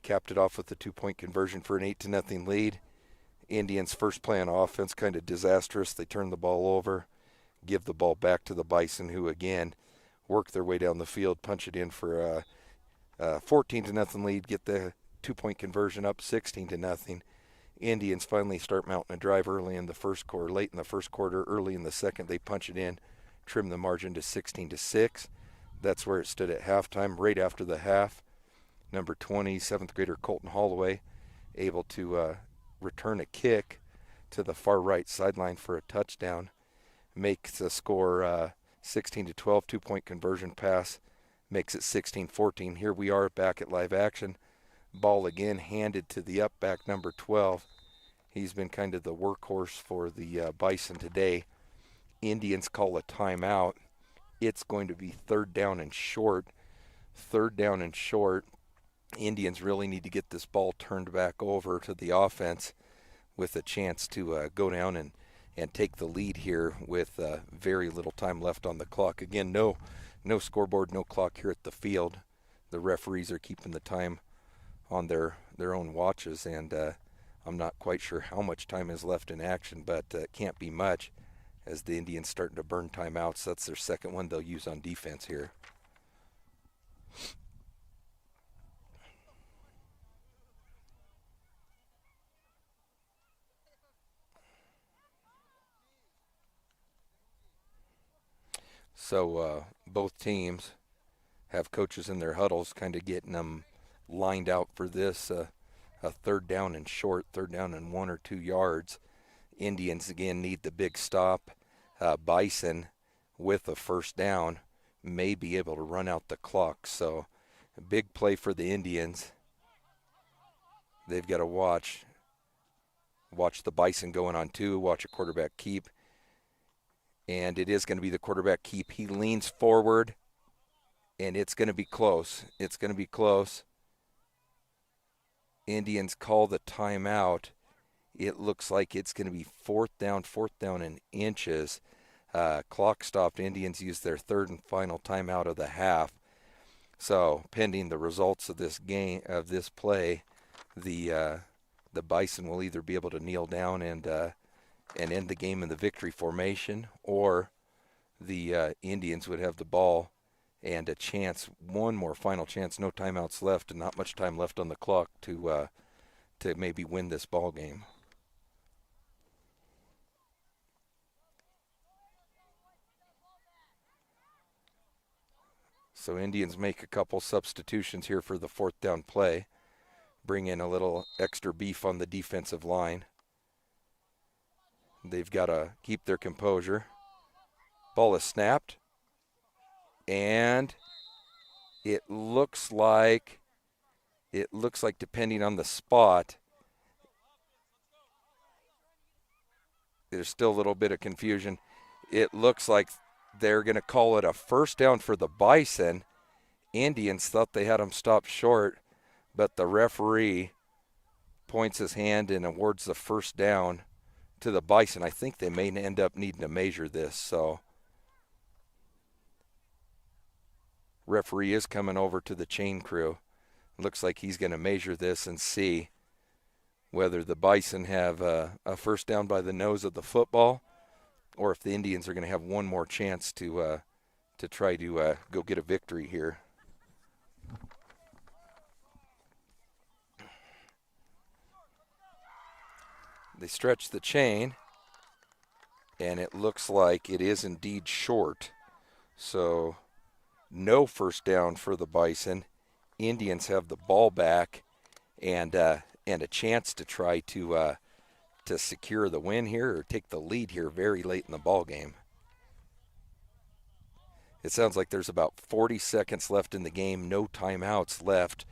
capped it off with a 2-point conversion for an 8-0 lead. Indians' first play on offense kind of disastrous. They turn the ball over, give the ball back to the Bison, who again work their way down the field, punch it in for a 14-0 lead, get the 2-point conversion up 16-0. Indians finally start mounting a drive early in the first quarter, late in the first quarter, early in the second. They punch it in, trim the margin to 16-6. That's where it stood at halftime. Right after the half, number 20, 7th grader Colton Holloway, able to return a kick to the far right sideline for a touchdown, makes the score 16-12, 2-point conversion pass, makes it 16-14. Here we are back at live action. Ball again handed to the up back, number 12. He's been kind of the workhorse for the Bison today. Indians call a timeout. It's going to be third down and short. Third down and short. Indians really need to get this ball turned back over to the offense with a chance to go down and take the lead here with very little time left on the clock. Again, no scoreboard, no clock here at the field. The referees are keeping the time on their own watches, and I'm not quite sure how much time is left in action, but it can't be much as the Indians starting to burn timeouts. That's their second one they'll use on defense here. So both teams have coaches in their huddles kind of getting them lined out for this, a third down and short, third down and 1 or 2 yards. Indians again need the big stop. Bison with a first down may be able to run out the clock. So a big play for the Indians. They've got to watch the Bison going on 2, watch a quarterback keep. And it is going to be the quarterback keep. He leans forward, and it's going to be close. It's going to be close. Indians call the timeout. It looks like it's going to be fourth down in inches. Clock stopped. Indians use their third and final timeout of the half. So pending the results of this game, of this play, the Bison will either be able to kneel down and end the game in the victory formation, or the Indians would have the ball and a chance, one more final chance, no timeouts left and not much time left on the clock to maybe win this ball game. So Indians make a couple substitutions here for the fourth down play, bring in a little extra beef on the defensive line. They've got to keep their composure. Ball is snapped, and it looks like depending on the spot, there's still a little bit of confusion. It looks like they're going to call it a first down for the Bison. Indians thought they had them stopped short, but the referee points his hand and awards the first down to the Bison. I think they may end up needing to measure this, so referee is coming over to the chain crew. Looks like he's going to measure this and see whether the Bison have a first down by the nose of the football, or if the Indians are going to have one more chance to try to go get a victory here. They stretch the chain, and it looks like it is indeed short. So no first down for the Bison. Indians have the ball back and a chance to try to secure the win here or take the lead here very late in the ball game. It sounds like there's about 40 seconds left in the game, no timeouts left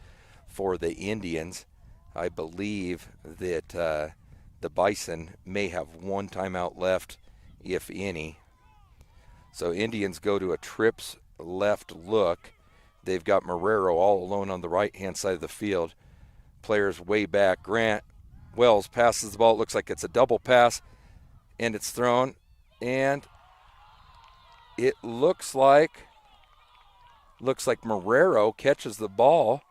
for the Indians. I believe that the Bison may have one timeout left, if any. So Indians go to a trips left look. They've got Marrero all alone on the right-hand side of the field. Players way back. Grant Wells passes the ball. It looks like it's a double pass, and it's thrown. And it looks like Marrero catches the ball.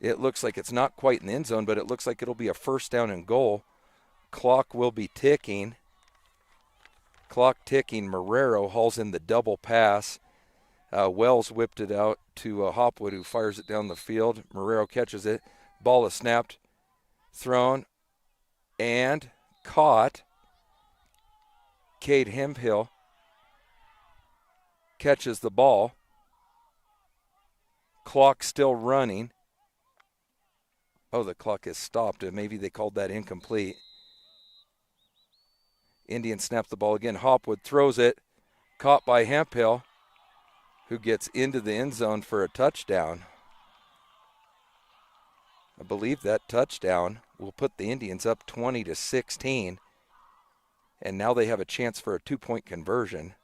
It looks like it's not quite in the end zone, but it looks like it'll be a first down and goal. Clock will be ticking. Clock ticking. Marrero hauls in the double pass. Wells whipped it out to Hopwood, who fires it down the field. Marrero catches it. Ball is snapped, thrown, and caught. Cade Hemphill catches the ball. Clock still running. Oh, the clock is stopped. Maybe they called that incomplete. Indians snap the ball again. Hopwood throws it. Caught by Hemphill, who gets into the end zone for a touchdown. I believe that touchdown will put the Indians up 20-16. And now they have a chance for a 2-point conversion.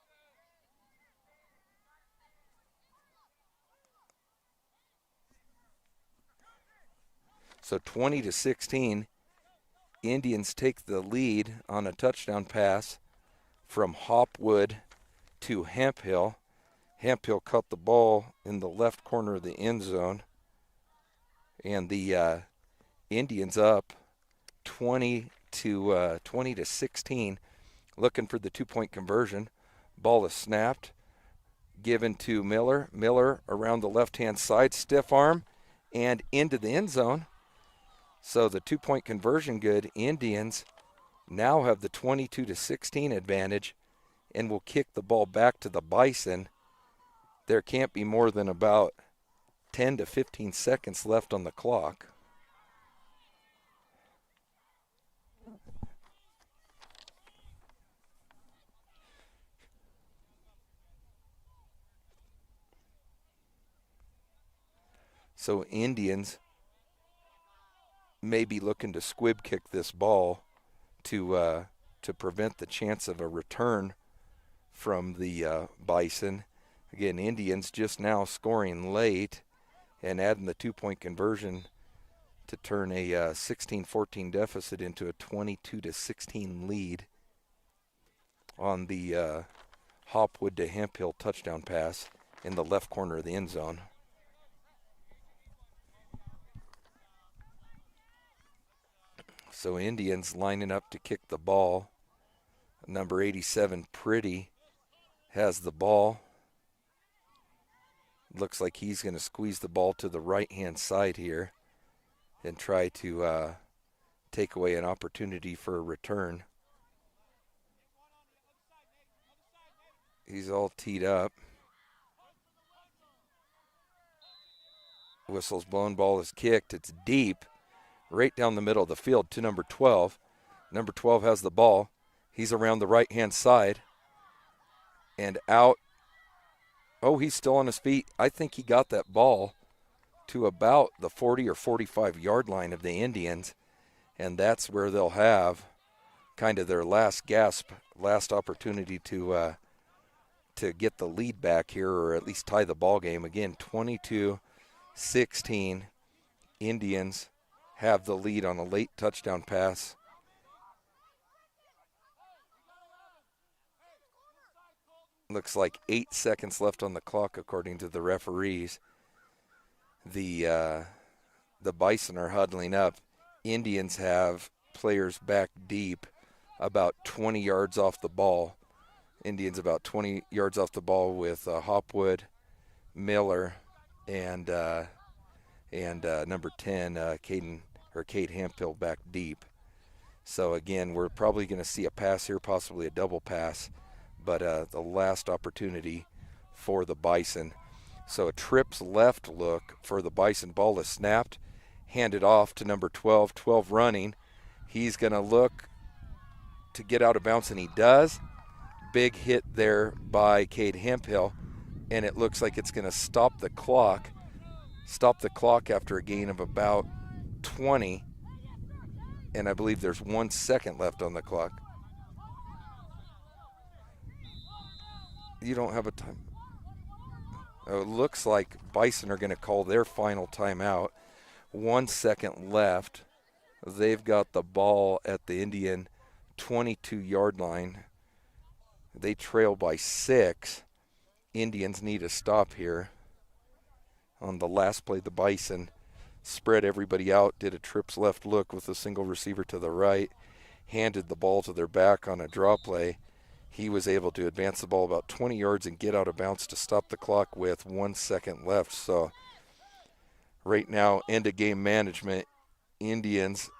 So 20-16, Indians take the lead on a touchdown pass from Hopwood to Hemphill. Hemphill caught the ball in the left corner of the end zone. And the Indians up 20-16, looking for the 2-point conversion. Ball is snapped, given to Miller. Miller around the left-hand side, stiff arm, and into the end zone. So the 2-point conversion good. Indians now have the 22-16 advantage and will kick the ball back to the Bison. There can't be more than about 10 to 15 seconds left on the clock. So Indians may be looking to squib kick this ball to prevent the chance of a return from the Bison. Again, Indians just now scoring late and adding the 2-point conversion to turn a 16-14 deficit into a 22-16 lead on the Hopwood to Hemphill touchdown pass in the left corner of the end zone. So Indians lining up to kick the ball. Number 87, Pretty, has the ball. Looks like he's going to squeeze the ball to the right-hand side here and try to take away an opportunity for a return. He's all teed up. Whistle's blown, ball is kicked. It's deep, right down the middle of the field to number 12. Number 12 has the ball. He's around the right-hand side and out. Oh, he's still on his feet. I think he got that ball to about the 40 or 45-yard line of the Indians, and that's where they'll have kind of their last gasp, last opportunity to get the lead back here, or at least tie the ball game. Again, 22-16, Indians have the lead on a late touchdown pass. Looks like 8 seconds left on the clock, according to the referees. The Bison are huddling up. Indians have players back deep, about 20 yards off the ball. Indians about 20 yards off the ball with Hopwood, Miller, and number 10, Kate Hemphill back deep. So again, we're probably going to see a pass here, possibly a double pass, but the last opportunity for the Bison. So a trips left look for the Bison. Ball is snapped, handed off to number 12. 12 running. He's going to look to get out of bounds, and he does. Big hit there by Cade Hemphill, and it looks like it's going to stop the clock. Stop the clock after a gain of about 20, and I believe there's 1 second left on the clock. You don't have a time. It looks like Bison are going to call their final timeout. 1 second left. They've got the ball at the Indian 22-yard line. They trail by 6. Indians need a stop here. On the last play, the Bison spread everybody out, did a trips left look with a single receiver to the right, handed the ball to their back on a draw play. He was able to advance the ball about 20 yards and get out of bounds to stop the clock with 1 second left. So right now, end of game management, Indians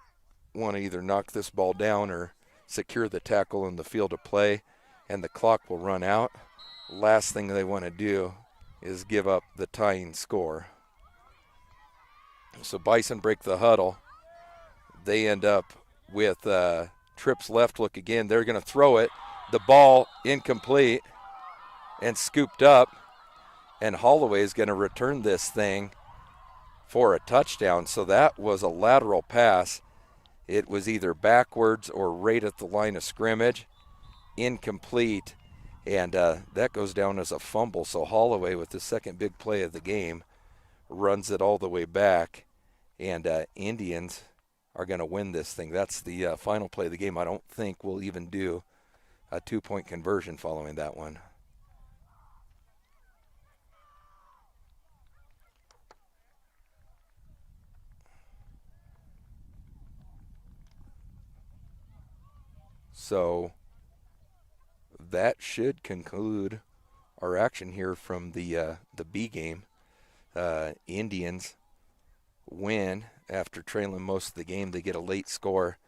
want to either knock this ball down or secure the tackle in the field of play, and the clock will run out. Last thing they want to do is give up the tying score. So Bison break the huddle. They end up with trips left look again. They're going to throw it. The ball incomplete and scooped up, and Holloway is going to return this thing for a touchdown. So that was a lateral pass. It was either backwards or right at the line of scrimmage. Incomplete, and that goes down as a fumble. So Holloway, with the second big play of the game, runs it all the way back, and Indians are going to win this thing. That's the final play of the game. I don't think we'll even do a 2-point conversion following that one. So that should conclude our action here from the B game. Indians win after trailing most of the game. They get a late score,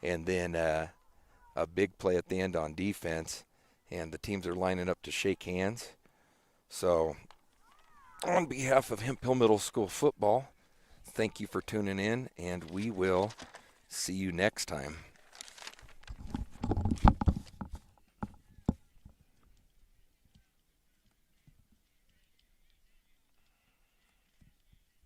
and then a big play at the end on defense, and the teams are lining up to shake hands. So on behalf of Hemp Hill Middle School football, thank you for tuning in, and we will see you next time.